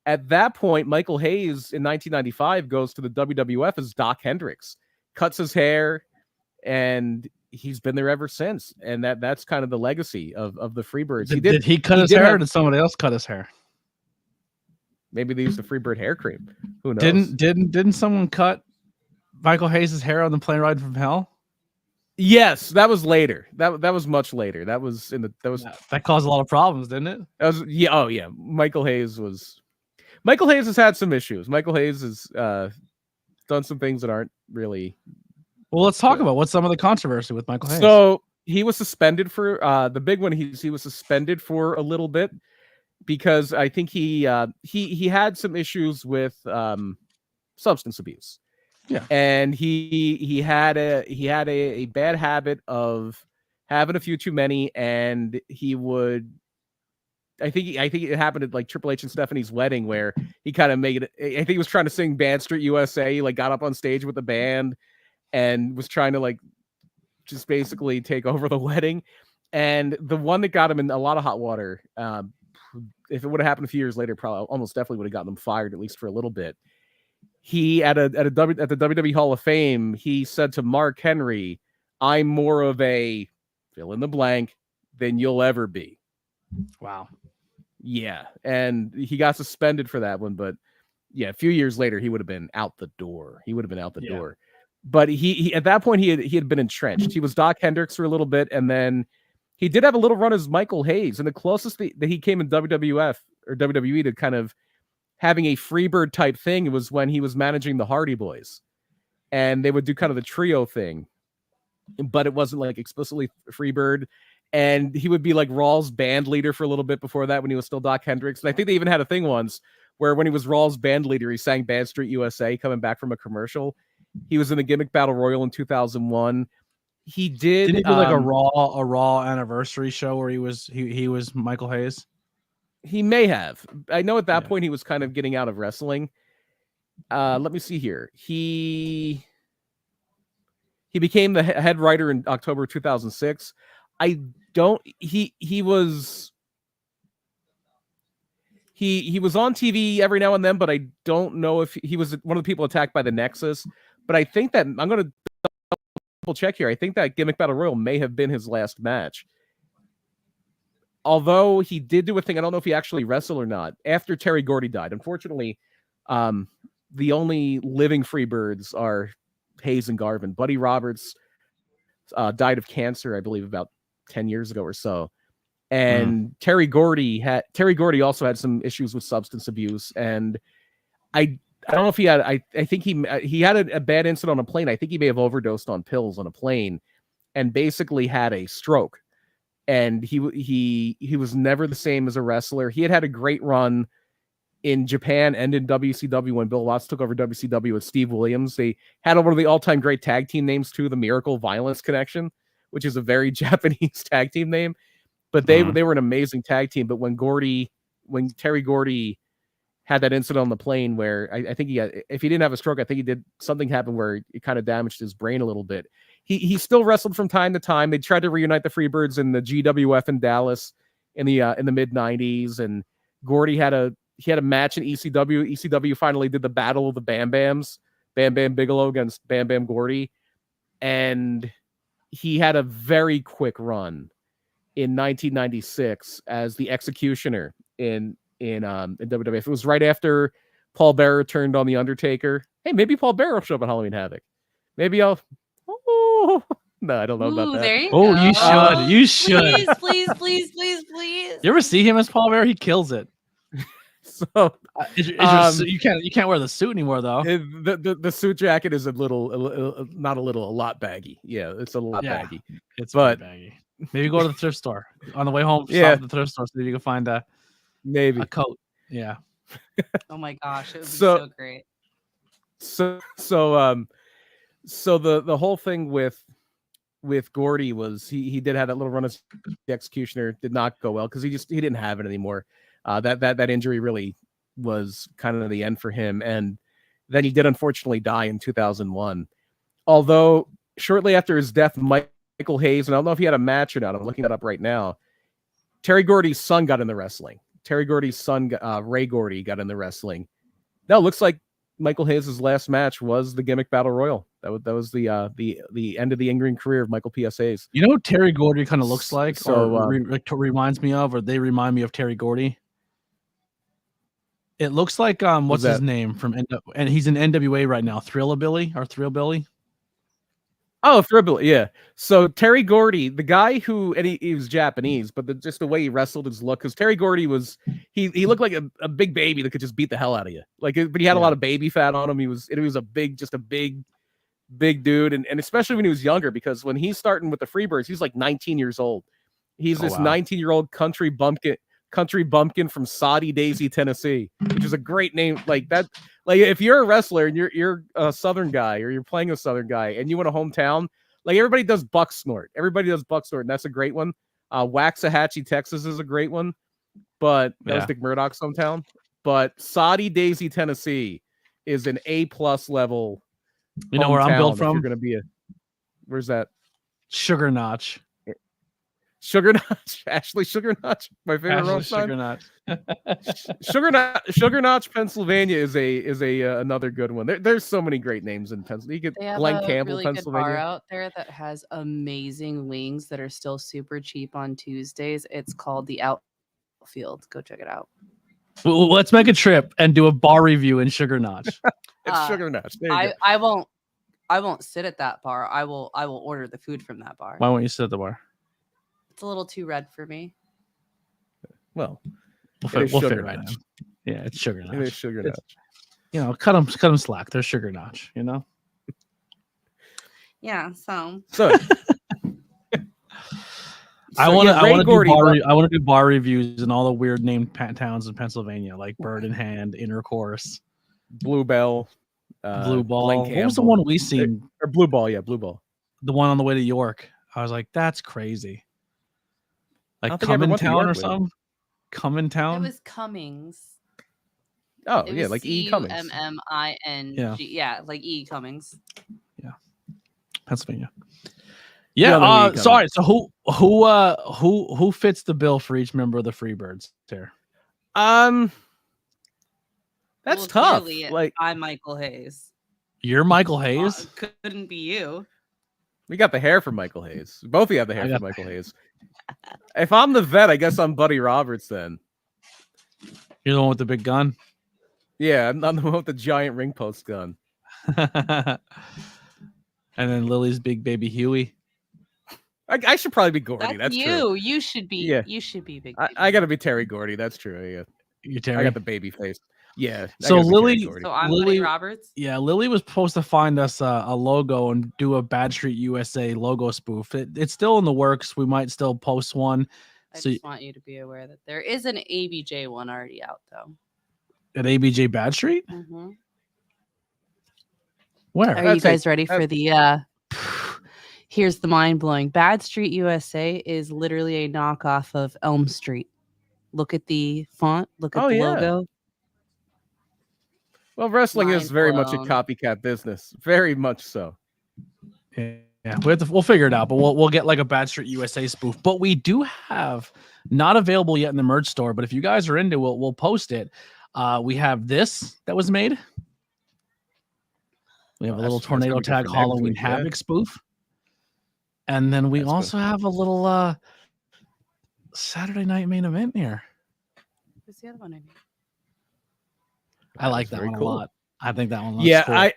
B: at that point, Michael Hayes in 1995 goes to the WWF as Doc Hendricks, cuts his hair, and he's been there ever since. And that's kind of the legacy of the Freebirds.
A: Did he cut his hair, or did somebody else cut his hair?
B: Maybe they used the Freebird hair cream. Who knows?
A: Didn't someone cut Michael Hayes' hair on the plane ride from hell?
B: Yes, that was later. That was much later. That
A: caused a lot of problems, didn't it?
B: Oh yeah. Michael Hayes has had some issues. Michael Hayes has done some things that aren't really.
A: Well, let's talk about what's some of the controversy with Michael Hayes.
B: So he was suspended for the big one. He was suspended for a little bit because I think he had some issues with substance abuse.
A: Yeah,
B: and he had a bad habit of having a few too many, and he would. I think it happened at like Triple H and Stephanie's wedding, where he kind of made it. I think he was trying to sing Band Street USA. He like got up on stage with the band and was trying to like just basically take over the wedding. And the one that got him in a lot of hot water, if it would have happened a few years later, probably almost definitely would have gotten him fired, at least for a little bit. He at the WWE Hall of Fame, he said to Mark Henry, "I'm more of a fill in the blank than you'll ever be."
A: Wow.
B: Yeah, and he got suspended for that one, but yeah, a few years later he would have been out the door. Door. But he at that point he had been entrenched. He was Doc Hendricks for a little bit, and then he did have a little run as Michael Hayes, and the closest that he came in WWF or WWE to kind of having a Freebird type thing was when he was managing the Hardy Boys, and they would do kind of the trio thing, but it wasn't like explicitly Freebird. And he would be like Raw's band leader for a little bit before that when he was still Doc Hendricks. And I think they even had a thing once where when he was Raw's band leader, he sang Band Street USA coming back from a commercial. He was in the Gimmick Battle Royal in 2001. Didn't he do like a
A: Raw anniversary show where he was Michael Hayes?
B: He may have. I know at that point he was kind of getting out of wrestling. Let me see here. He became the head writer in October 2006. He was on TV every now and then, but I don't know if he was one of the people attacked by the Nexus. But I think that I'm going to double check here. I think that Gimmick Battle Royal may have been his last match. Although he did do a thing, I don't know if he actually wrestled or not, after Terry Gordy died. Unfortunately, the only living Freebirds are Hayes and Garvin. Buddy Roberts died of cancer, I believe, about 10 years ago or so. And Terry Gordy also had some issues with substance abuse. And I don't know if he had, I think he had a bad incident on a plane. I think he may have overdosed on pills on a plane and basically had a stroke. And he was never the same as a wrestler. He had a great run in Japan and in WCW when Bill Watts took over WCW with Steve Williams. They had one of the all-time great tag team names too, the Miracle Violence Connection, which is a very Japanese tag team name. But they were an amazing tag team. But when Terry Gordy had that incident on the plane where I think if he didn't have a stroke, I think something happened where it kind of damaged his brain a little bit. He still wrestled from time to time. They tried to reunite the Freebirds in the GWF in Dallas in the mid '90s, and Gordy had a match in ECW. ECW finally did the Battle of the Bam Bams, Bam Bam Bigelow against Bam Bam Gordy, and he had a very quick run in 1996 as the Executioner in WWF. It was right after Paul Bearer turned on the Undertaker. Hey, maybe Paul Bearer will show up at Halloween Havoc. Maybe I'll. Oh no, I don't know about that.
C: There you
A: Oh,
C: go.
A: you should. You should.
C: Please.
A: You ever see him as Paul Bearer? He kills it.
B: So
A: You can't wear the suit anymore though.
B: The suit jacket is a lot baggy. Yeah, it's a lot baggy.
A: It's baggy. Maybe go to the thrift store on the way home.
B: Yeah,
A: stop at the thrift store so you can find a coat. Yeah.
C: Oh my gosh, it would be so great.
B: So the whole thing with Gordy was he did have that little run as the Executioner, did not go well because he didn't have it anymore. That injury really was kind of the end for him, and then he did unfortunately die in 2001. Although shortly after his death, Michael Hayes, and I don't know if he had a match or not, I'm looking that up right now. Terry Gordy's son got in the wrestling. Terry Gordy's son, Ray Gordy, got in the wrestling. Now it looks like Michael Hayes' last match was the Gimmick Battle Royal. That was the end of the in-ring career of Michael P.S. Hayes.
A: You know what Terry Gordy kind of looks like,
B: so
A: reminds me of, or they remind me of Terry Gordy. It looks like what's his name from and he's in NWA right now, Thrillabilly.
B: Oh, Thrillabilly, yeah. So Terry Gordy, the guy who, and he was Japanese, but just the way he wrestled, his look, because Terry Gordy was he looked like a big baby that could just beat the hell out of you. But he had a lot of baby fat on him. He was a big dude, and especially when he was younger, because when he's starting with the Freebirds, he's like 19 years old. He's 19-year-old country bumpkin from Soddy Daisy, Tennessee, which is a great name. Like that, like if you're a wrestler and you're a Southern guy or you're playing a Southern guy and you want a hometown, like everybody does Buck Snort. And that's a great one. Waxahachie, Texas is a great one, but that was Dick Murdoch's hometown. But Soddy Daisy, Tennessee is an A+ level.
A: You know where I'm built from?
B: You're gonna be where's that?
A: Sugar Notch.
B: Sugar Notch, Ashley Sugar Notch, my favorite roast
A: Sugar Notch.
B: Sugar Notch, Pennsylvania is another good one. There's so many great names in Pennsylvania. You get Glen Campbell,
C: really
B: Pennsylvania.
C: Good bar out there that has amazing wings that are still super cheap on Tuesdays. It's called the Outfield. Go check it out.
A: Well, let's make a trip and do a bar review in Sugar Notch.
B: It's Sugar Notch. There you
C: go. I won't sit at that bar. I will order the food from that bar.
A: Why won't you sit at the bar?
C: It's a little too red for me.
B: Well,
A: we'll figure it out. Yeah, it's Sugar Notch.
B: It is Sugar Notch.
A: You know, cut them slack. They're Sugar Notch. You know.
C: Yeah. So.
A: I want to do bar reviews in all the weird named towns in Pennsylvania, like Bird in Hand, Intercourse,
B: Bluebell,
A: Blue Ball. What was the one we seen?
B: Or Blue Ball, yeah, Blue Ball.
A: The one on the way to York. I was like, that's crazy. Like Come in Town or something? Come in Town?
C: It was Cummings.
B: Oh, yeah, like E. Cummings.
C: Cummings. Yeah, like E. Cummings.
A: Yeah. Pennsylvania. Yeah, sorry. So who fits the bill for each member of the Freebirds there?
B: That's tough.
C: Like I'm Michael Hayes.
A: You're Michael Hayes?
C: Couldn't be you.
B: We got the hair for Michael Hayes. Both of you have the hair for Michael Hayes. If I'm the vet, I guess I'm Buddy Roberts then.
A: You're the one with the big gun?
B: Yeah, I'm the one with the giant ring post gun.
A: And then Lily's big baby Huey.
B: I should probably be Gordy. That's
C: you.
B: True.
C: You should be. Yeah. You should be big. Baby.
B: I got to be Terry Gordy. That's true. Yeah.
A: You're Terry.
B: I got the baby face. Yeah.
A: So Lily.
C: So I'm Lily Roberts.
A: Yeah, Lily was supposed to find us a logo and do a Bad Street USA logo spoof. It's still in the works. We might still post one.
C: I just want you to be aware that there is an ABJ one already out though.
A: At ABJ Bad Street?
C: Mm-hmm.
A: Where?
C: Are you guys ready for the? Here's the mind-blowing. Bad Street USA is literally a knockoff of Elm Street. Look at the font. Look at the logo.
B: Well, wrestling is very much a copycat business. Very much so.
A: Yeah, we'll figure it out, but we'll get like a Bad Street USA spoof. But we do have not available yet in the merch store. But if you guys are into it, we'll post it. We have this that was made. We have a little Tornado Tag Halloween Havoc spoof. And then we also have a little Saturday Night Main Event here.
C: What's the other one I need?
A: I like that one a lot. I think that one looks
B: Yeah,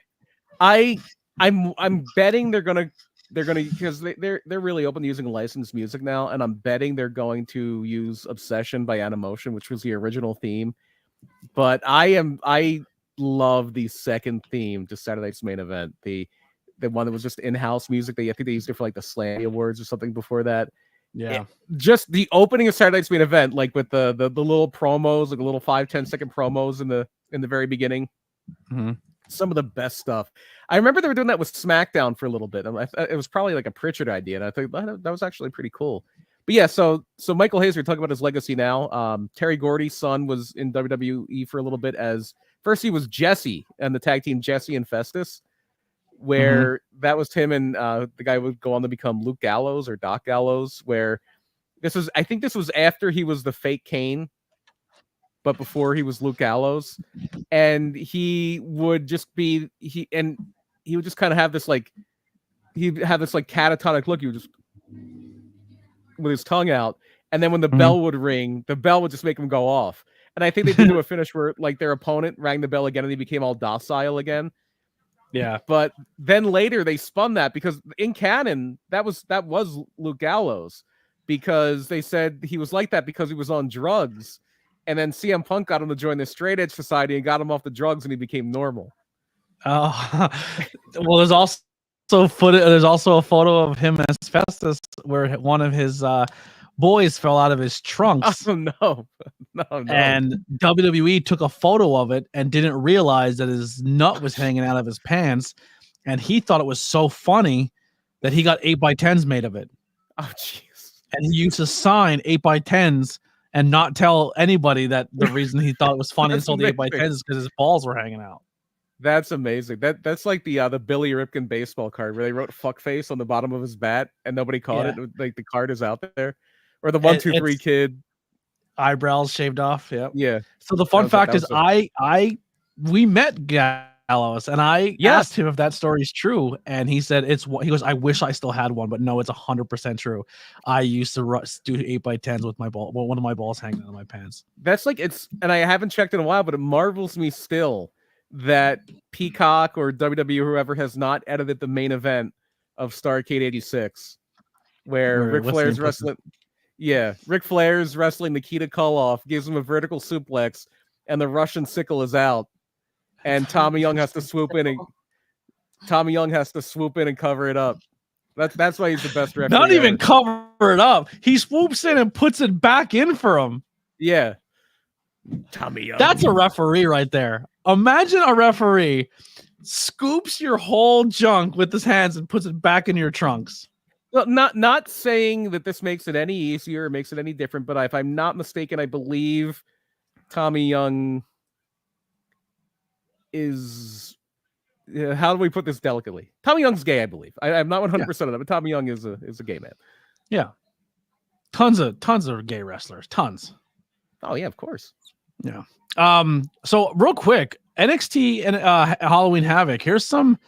A: cool.
B: I'm betting they're gonna because they're really open to using licensed music now, and I'm betting they're going to use Obsession by Animotion, which was the original theme. But I love the second theme to Saturday Night's Main Event, the one that was just in-house music. I think they used it for like the Slammy Awards or something before that.
A: Yeah.
B: Just the opening of Saturday Night's Main Event, like with the little promos, like the little 5-10 second promos in the very beginning.
A: Mm-hmm.
B: Some of the best stuff. I remember they were doing that with SmackDown for a little bit. It was probably like a Pritchard idea, and I think that was actually pretty cool. But yeah, so Michael Hayes, we're talking about his legacy now. Terry Gordy's son was in WWE for a little bit as first he was Jesse and the tag team Jesse and Festus, where that was him and the guy would go on to become Luke Gallows or Doc Gallows, where I think this was after he was the fake Kane, but before he was Luke Gallows, and he would just be he would just kind of have this like he'd have this like catatonic look. He would just with his tongue out, and then when the bell would ring, the bell would just make him go off. And I think they did do a finish where like their opponent rang the bell again, and he became all docile again.
A: Yeah,
B: but then later they spun that because in canon that was Luke Gallows, because they said he was like that because he was on drugs. And then CM Punk got him to join the Straight Edge Society and got him off the drugs, and he became normal.
A: Oh, well, there's also There's also a photo of him as Festus, where one of his boys fell out of his trunks.
B: Oh no, no!
A: And WWE took a photo of it and didn't realize that his nut was hanging out of his pants, and he thought it was so funny that he got 8x10s made of it.
B: Oh jeez!
A: And he used to sign 8x10s. And not tell anybody that the reason he thought it was funny and sold the 8x10s is because his balls were hanging out.
B: That's amazing. That's like the Billy Ripken baseball card where they wrote "fuckface" on the bottom of his bat and nobody caught it. Like the card is out there, or the 1 2 3 kid
A: eyebrows shaved off. Yep.
B: Yeah.
A: So the fun fact is, we met Gallows, and I asked him if that story is true, and he said he goes, I wish I still had one, but no, it's 100% true. I used to do 8x10s with my ball, one of my balls hanging out of my pants.
B: That's like and I haven't checked in a while, but it marvels me still that Peacock or WWE or whoever has not edited the main event of Starrcade 86, where Ric Flair's wrestling. Yeah, Ric Flair's wrestling Nikita Koloff, gives him a vertical suplex, and the Russian sickle is out. And Tommy Young has to swoop in and cover it up. That's why he's the best referee.
A: Not even cover it up. He swoops in and puts it back in for him.
B: Yeah. Tommy Young.
A: That's a referee right there. Imagine a referee scoops your whole junk with his hands and puts it back in your trunks.
B: Well, not saying that this makes it any easier or makes it any different, but if I'm not mistaken, I believe Tommy Young is how do we put this delicately? Tommy Young's gay, I believe. I'm not 100% of that, but Tommy Young is a gay man.
A: Yeah, tons of gay wrestlers, tons.
B: Oh yeah, of course.
A: Yeah. So real quick, NXT and Halloween Havoc. Here's some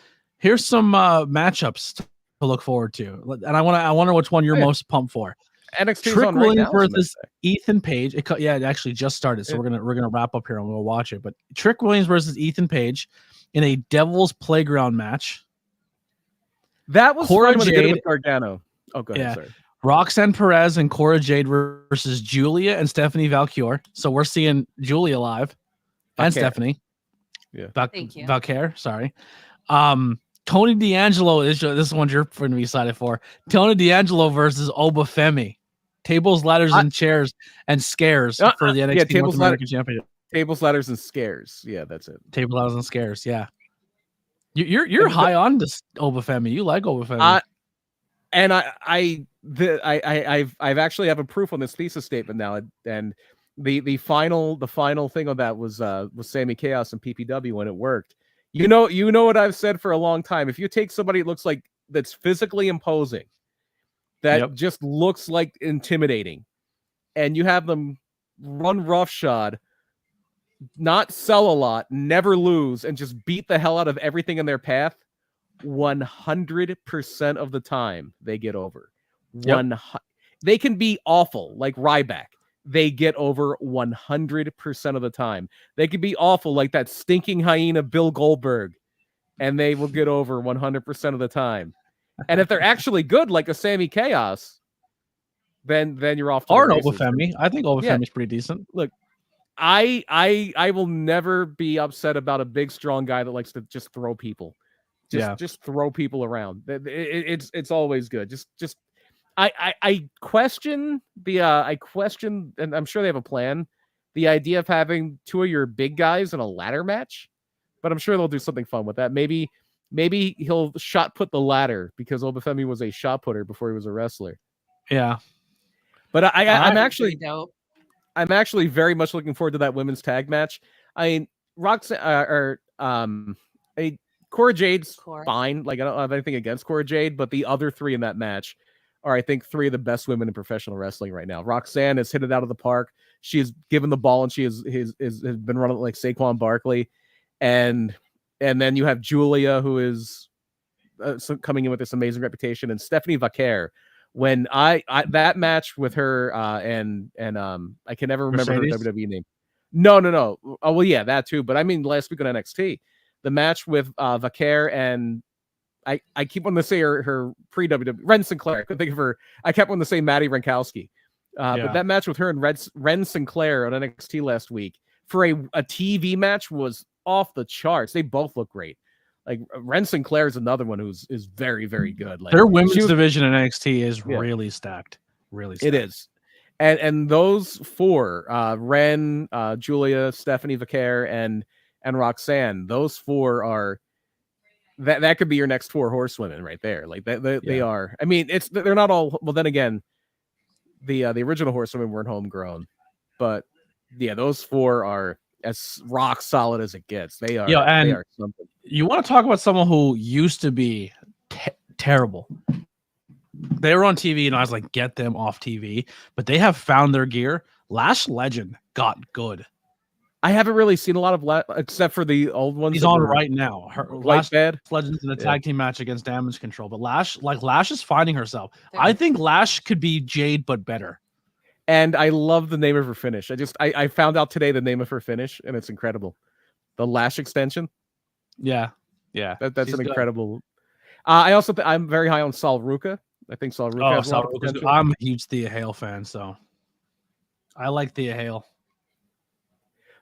A: matchups to look forward to, and I wonder which one you're most pumped for.
B: NXT
A: Trick Williams versus Ethan Page. It actually just started, so we're gonna wrap up here and we'll watch it. But Trick Williams versus Ethan Page in a Devil's Playground match.
B: That was Cora Jade with Gargano. Oh, go ahead.
A: Yeah.
B: Sorry.
A: Roxanne Perez and Cora Jade versus Julia and Stephanie Valkyrie. So we're seeing Julia live and Stephanie.
B: Yeah.
C: Thank you.
A: Valkyrie. Sorry. Tony D'Angelo. This one's you're going to be excited for. Tony D'Angelo versus Obafemi. Tables, ladders, and chairs and scares for the NXT North American Championship.
B: Tables, ladders, and scares. Yeah, that's it.
A: Tables, ladders, and scares. Yeah. You're high on this Obafemi. You like Obafemi.
B: And I've actually have a proof on this thesis statement now, and the final thing on that was Sammy Chaos and PPW when it worked. You know what I've said for a long time. If you take somebody that looks like that's physically imposing, that just looks like intimidating, and you have them run roughshod, not sell a lot, never lose, and just beat the hell out of everything in their path, 100% of the time they get over. They can be awful like Ryback. they get over 100% of the time. They could be awful, like that stinking hyena Bill Goldberg, and they will get over 100% of the time. And if they're actually good, like a Sammy Chaos, then you're off to
A: Or
B: the
A: an
B: races.
A: Obafemi. I think Obafemi's pretty decent.
B: Look, I will never be upset about a big, strong guy that likes to just throw people. Just throw people around. It's always good. I question and I'm sure they have a plan, the idea of having two of your big guys in a ladder match, but I'm sure they'll do something fun with that. Maybe he'll shot put the ladder because Obafemi was a shot putter before he was a wrestler.
A: Yeah.
B: But I'm
C: Pretty dope.
B: very much looking forward to that women's tag match. I mean, Roxanne Cora Jade's fine. Like, I don't have anything against Cora Jade, but the other three in that match are, I think, three of the best women in professional wrestling right now. Roxanne has hit it out of the park. She has given the ball, and she has been running like Saquon Barkley, and then you have Julia, who is coming in with this amazing reputation, and Stephanie Vaquer. When I that match with her and I can never remember
A: Mercedes?
B: her WWE name. No. Oh well, yeah, that too. But I mean, last week on NXT, the match with Vaquer and I keep wanting to say her pre-WWE Ren Sinclair. I couldn't think of her. I kept wanting to say Maddie Rankowski. But that match with her and Ren Sinclair on NXT last week for a TV match was off the charts. They both look great. Like Ren Sinclair is another one who's very, very good. Like
A: their women's division in NXT is really stacked. Really stacked.
B: It is. And those four, Ren, Julia, Stephanie Vaquer, and Roxanne, those four are that could be your next four horsewomen right there. Like they are. I mean, they're not all. Well, then again, the original horsewomen weren't homegrown, but yeah, those four are as rock solid as it gets. They are. They are something.
A: You want to talk about someone who used to be terrible. They were on TV, and I was like, get them off TV. But they have found their gear. Lash Legend got good.
B: I haven't really seen a lot of except for the old ones.
A: He's on right now.
B: Lash
A: Legend's in a tag team match against Damage Control. But Lash is finding herself. I think Lash could be Jade, but better.
B: And I love the name of her finish. I found out today the name of her finish, and it's incredible. The Lash extension.
A: Yeah.
B: That's an incredible. I'm very high on Sol Ruka. I think Sol Ruka.
A: I'm a huge Thea Hale fan, so I like Thea Hale.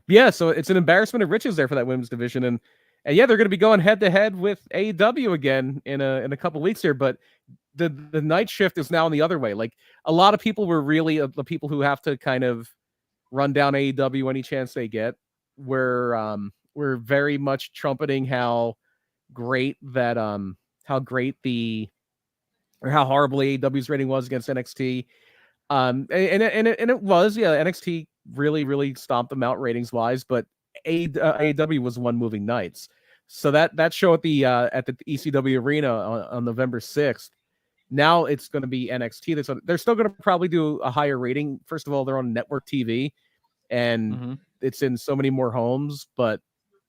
B: Yeah, so it's an embarrassment of riches there for that women's division, and yeah, they're going to be going head to head with AEW again in a couple weeks here. But the night shift is now in the other way. Like a lot of people were really the people who have to kind of run down AEW any chance they get. We're very much trumpeting how great that how horrible AEW's rating was against NXT. And it was, yeah, NXT really stomped them out ratings wise, but AEW was one moving nights. So that show at the ECW arena on November 6th, now it's going to be NXT. They're still going to probably do a higher rating. First of all, they're on network TV, and it's in so many more homes. But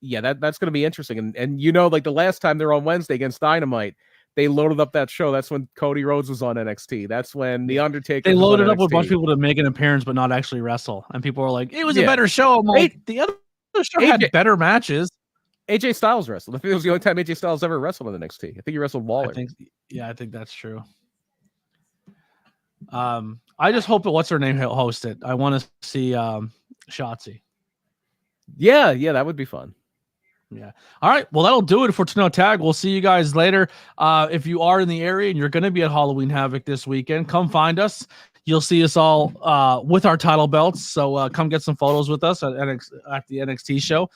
B: yeah, that's going to be interesting. And you know, like the last time they were on Wednesday against Dynamite, they loaded up that show. That's when Cody Rhodes was on NXT. That's when The Undertaker.
A: They loaded up with a bunch of people to make an appearance but not actually wrestle. And people were like, it was a better show. I'm like, the other show had better matches.
B: AJ Styles wrestled. I think it was the only time AJ Styles ever wrestled on NXT. I think he wrestled Waller.
A: I think that's true. I just hope that what's her name host it. I want to see Shotzi.
B: Yeah, that would be fun.
A: Yeah. All right. Well, that'll do it for Tornado Tag. We'll see you guys later. If you are in the area and you're going to be at Halloween Havoc this weekend, come find us. You'll see us all with our title belts. So come get some photos with us at the NXT show.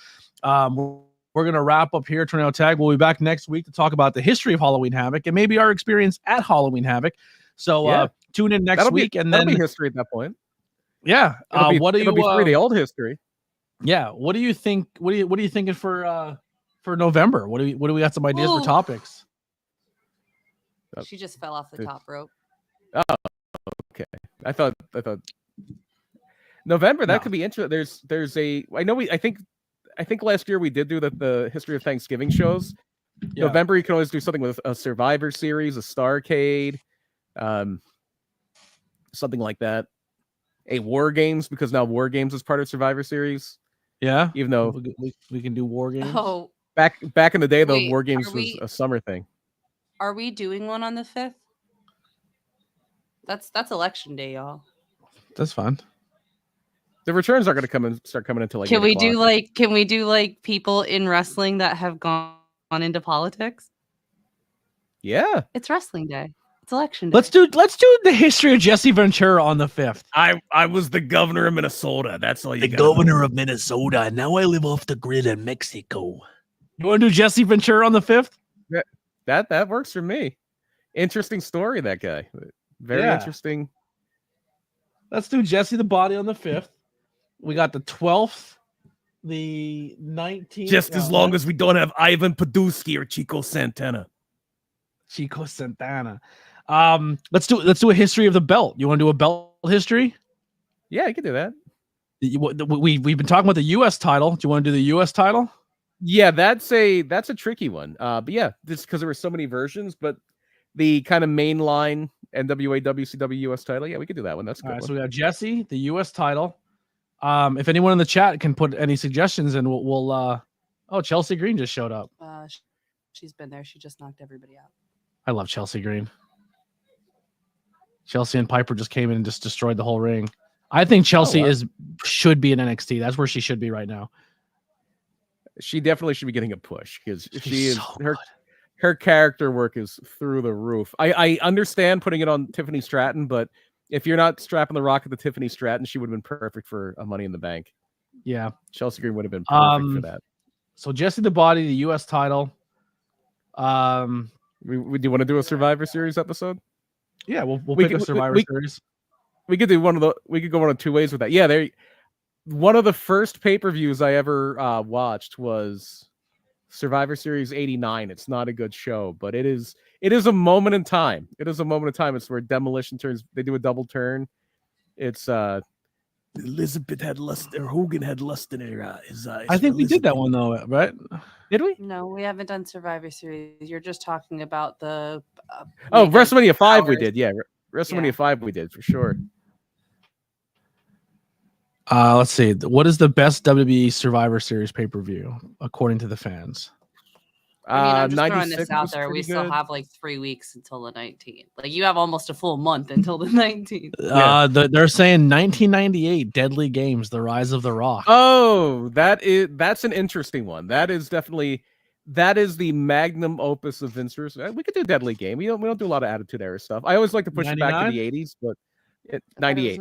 A: We're going to wrap up here, Tornado Tag. We'll be back next week to talk about the history of Halloween Havoc and maybe our experience at Halloween Havoc. So tune in next week. And then
B: that'll be history at that point.
A: Yeah. What do you
B: be the old history?
A: Yeah. What do you think? What are you thinking for November? What do we got some ideas for topics?
C: She just fell off the top rope.
B: Oh, okay. I thought November that could be interesting. I think last year we did do the history of Thanksgiving shows. Yeah. November you can always do something with a Survivor Series, a Starrcade, something like that. a War Games, because now War Games is part of Survivor Series.
A: Yeah,
B: Even though
A: we can do war games.
C: Oh,
B: back in the day, though,
C: Wait,
B: War Games
C: are
B: was
C: we-
B: a summer thing.
C: are we doing one on the 5th? That's election day, y'all.
A: That's fine.
B: The returns aren't going to start coming until like.
C: Can
B: 8
C: we do like people in wrestling that have gone into politics?
B: Yeah,
C: It's wrestling day. It's election day.
A: Let's do the history of Jesse Ventura on the 5th.
B: I was the governor of Minnesota. That's all you.
F: The governor of Minnesota. Now I live off the grid in Mexico.
A: You want to do Jesse Ventura on the 5th?
B: That works for me. Interesting story, that guy. Very interesting.
A: Let's do Jesse the Body on the 5th. We got the 12th, the 19th.
B: Just as long as we don't have Ivan Podolsky or Chico Santana.
A: Chico Santana. Let's do a history of the belt. You want to do a belt history?
B: Yeah, you can do that.
A: We've been talking about the U.S. title. Do you want to do the U.S. title?
B: Yeah, that's a tricky one. But yeah, just because there were so many versions, but the kind of mainline NWA WCW US title, yeah, we could do that one. That's a good.
A: All right,
B: one.
A: so we got Jesse, the U.S. title. If anyone in the chat can put any suggestions, and we'll oh, Chelsea Green just showed up.
C: She's been there. She just knocked everybody out.
A: I love Chelsea Green. Chelsea and Piper just came in and just destroyed the whole ring. I think Chelsea should be in NXT. That's where she should be right now.
B: She definitely should be getting a push because she is
A: so
B: her character work is through the roof. I understand putting it on Tiffany Stratton, but if you're not strapping the Rocket to Tiffany Stratton, she would have been perfect for a Money in the Bank.
A: Yeah,
B: Chelsea Green would have been perfect for that.
A: So Jesse the Body, the U.S. title.
B: Do you want to do a Survivor Series episode?
A: Yeah, we'll pick a Survivor Series.
B: We could do we could go one of two ways with that. Yeah, one of the first pay-per-views I ever watched was Survivor Series 89. It's not a good show, but it is a moment in time. It is a moment in time. It's where Demolition turns, they do a double turn. It's
F: Elizabeth had lust, or Hogan had lust in her eyes.
A: I think we did that one though, right?
B: Did we?
C: No, we haven't done Survivor Series. You're just talking about the.
B: WrestleMania 5 we
C: powers.
B: did. Yeah, WrestleMania 5 we did for sure.
A: Let's see. What is the best WWE Survivor Series pay-per-view according to the fans?
C: I mean, I'm just throwing
B: 96
C: this out
B: was
C: there. We
B: pretty
C: still
B: good.
C: have like 3 weeks until the 19th. Like you have almost a full month until the 19th.
A: They're saying 1998 Deadly Games: The Rise of the Rock.
B: Oh, that's an interesting one. That is the magnum opus of Vince Russo. We could do Deadly Game. We don't do a lot of Attitude Era stuff. I always like to push it back to the 80s, but 98.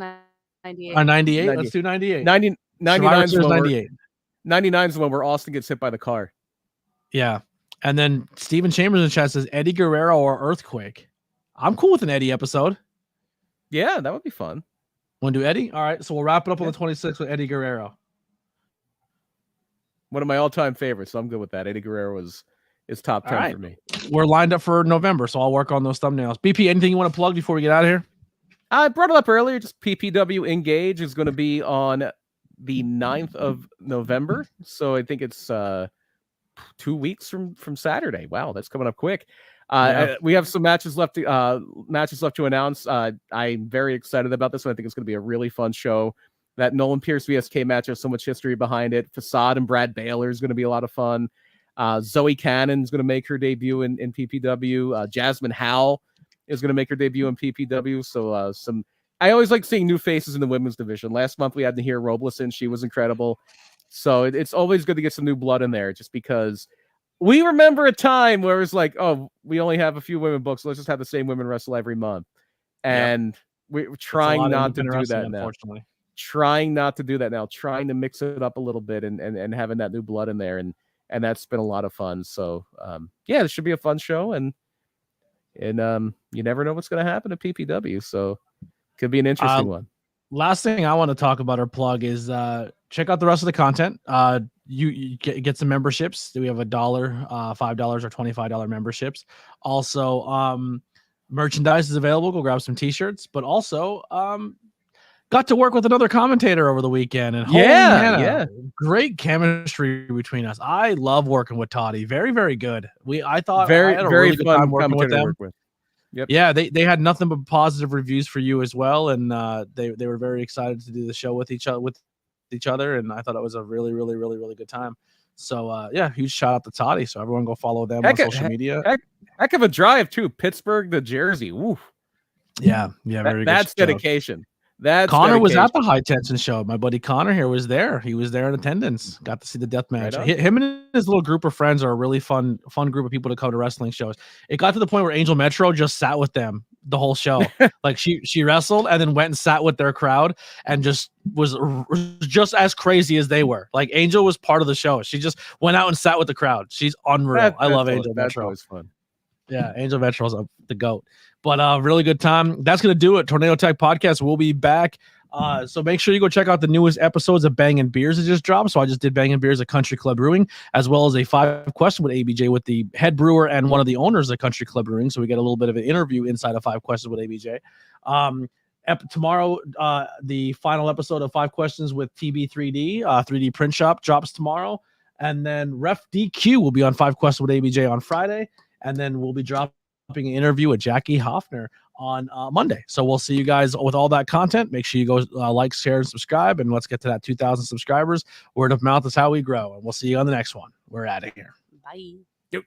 C: 98.
A: 98. Let's do 98.
B: 99 is
A: 98.
B: 99 is when where Austin gets hit by the car.
A: Yeah. And then Steven Chambers in the chat says Eddie Guerrero or Earthquake. I'm cool with an Eddie episode.
B: Yeah, that would be fun.
A: Want to do Eddie? All right. So we'll wrap it up on the 26th with Eddie Guerrero.
B: One of my all-time favorites, so I'm good with that. Eddie Guerrero is top 10 for me.
A: We're lined up for November, so I'll work on those thumbnails. BP, anything you want to plug before we get out of here?
B: I brought it up earlier. Just PPW Engage is going to be on the 9th of November. So I think it's 2 weeks from Saturday. Wow, that's coming up quick. We have some matches left to announce. I'm very excited about this one. I think it's going to be a really fun show. That Nolan Pierce VSK match has so much history behind it. Facade and Brad Baylor is going to be a lot of fun. Zoe Cannon is going to make her debut in PPW. Jasmine Howell is going to make her debut in PPW. So I always like seeing new faces in the women's division. Last month we had Nahir Robles in. She was incredible. So it's always good to get some new blood in there, just because we remember a time where it was like, oh, we only have a few women booked, so let's just have the same women wrestle every month. And we're trying not to do that now.
A: Unfortunately.
B: Trying not to do that now. Trying to mix it up a little bit and having that new blood in there, and that's been a lot of fun. So yeah, this should be a fun show, and you never know what's going to happen at PPW, so could be an interesting one.
A: Last thing I want to talk about or plug is check out the rest of the content. You get some memberships. We have $1, $5, or $25 memberships. Also, merchandise is available. Go grab some t-shirts. But also, got to work with another commentator over the weekend, and great chemistry between us. I love working with Toddy. Very, very good. I thought
B: very
A: I had a
B: very
A: really good
B: fun
A: time working with
B: commentator to
A: them.
B: work with. Yep.
A: Yeah, they had nothing but positive reviews for you as well, and they were very excited to do the show with each other, and I thought it was a really, really, really, really good time. So yeah, huge shout out to Toddy. So everyone go follow them on social media.
B: Heck of a drive too, Pittsburgh to Jersey. Woo.
A: Yeah, very
B: that's
A: good
B: dedication. That's
A: Connor
B: dedication.
A: was at the High Tension show. My buddy Connor here was there. He was there in attendance. Got to see the death match.
B: Right
A: Him and his little group of friends are a really fun group of people to come to wrestling shows. It got to the point where Angel Metro just sat with them the whole show. Like she wrestled and then went and sat with their crowd and just was just as crazy as they were. Like Angel was part of the show. She just went out and sat with the crowd. She's unreal. I love Angel Metro.
B: That's always fun.
A: Yeah, Angel Metro's the GOAT. But really good time. That's going to do it. Tornado Tech Podcast will be back. So make sure you go check out the newest episodes of Bangin' Beers that just dropped. So I just did Bangin' Beers at Country Club Brewing, as well as a 5 question with ABJ with the head brewer and one of the owners of Country Club Brewing. So we get a little bit of an interview inside of 5 questions with ABJ. Tomorrow, the final episode of 5 questions with TB3D, 3D Print Shop drops tomorrow. And then Ref DQ will be on 5 questions with ABJ on Friday. And then we'll be dropping an interview with Jackie Hoffner on Monday. So we'll see you guys with all that content. Make sure you go like, share, and subscribe. And let's get to that 2,000 subscribers. Word of mouth is how we grow. And we'll see you on the next one. We're out of here.
C: Bye.
B: Do.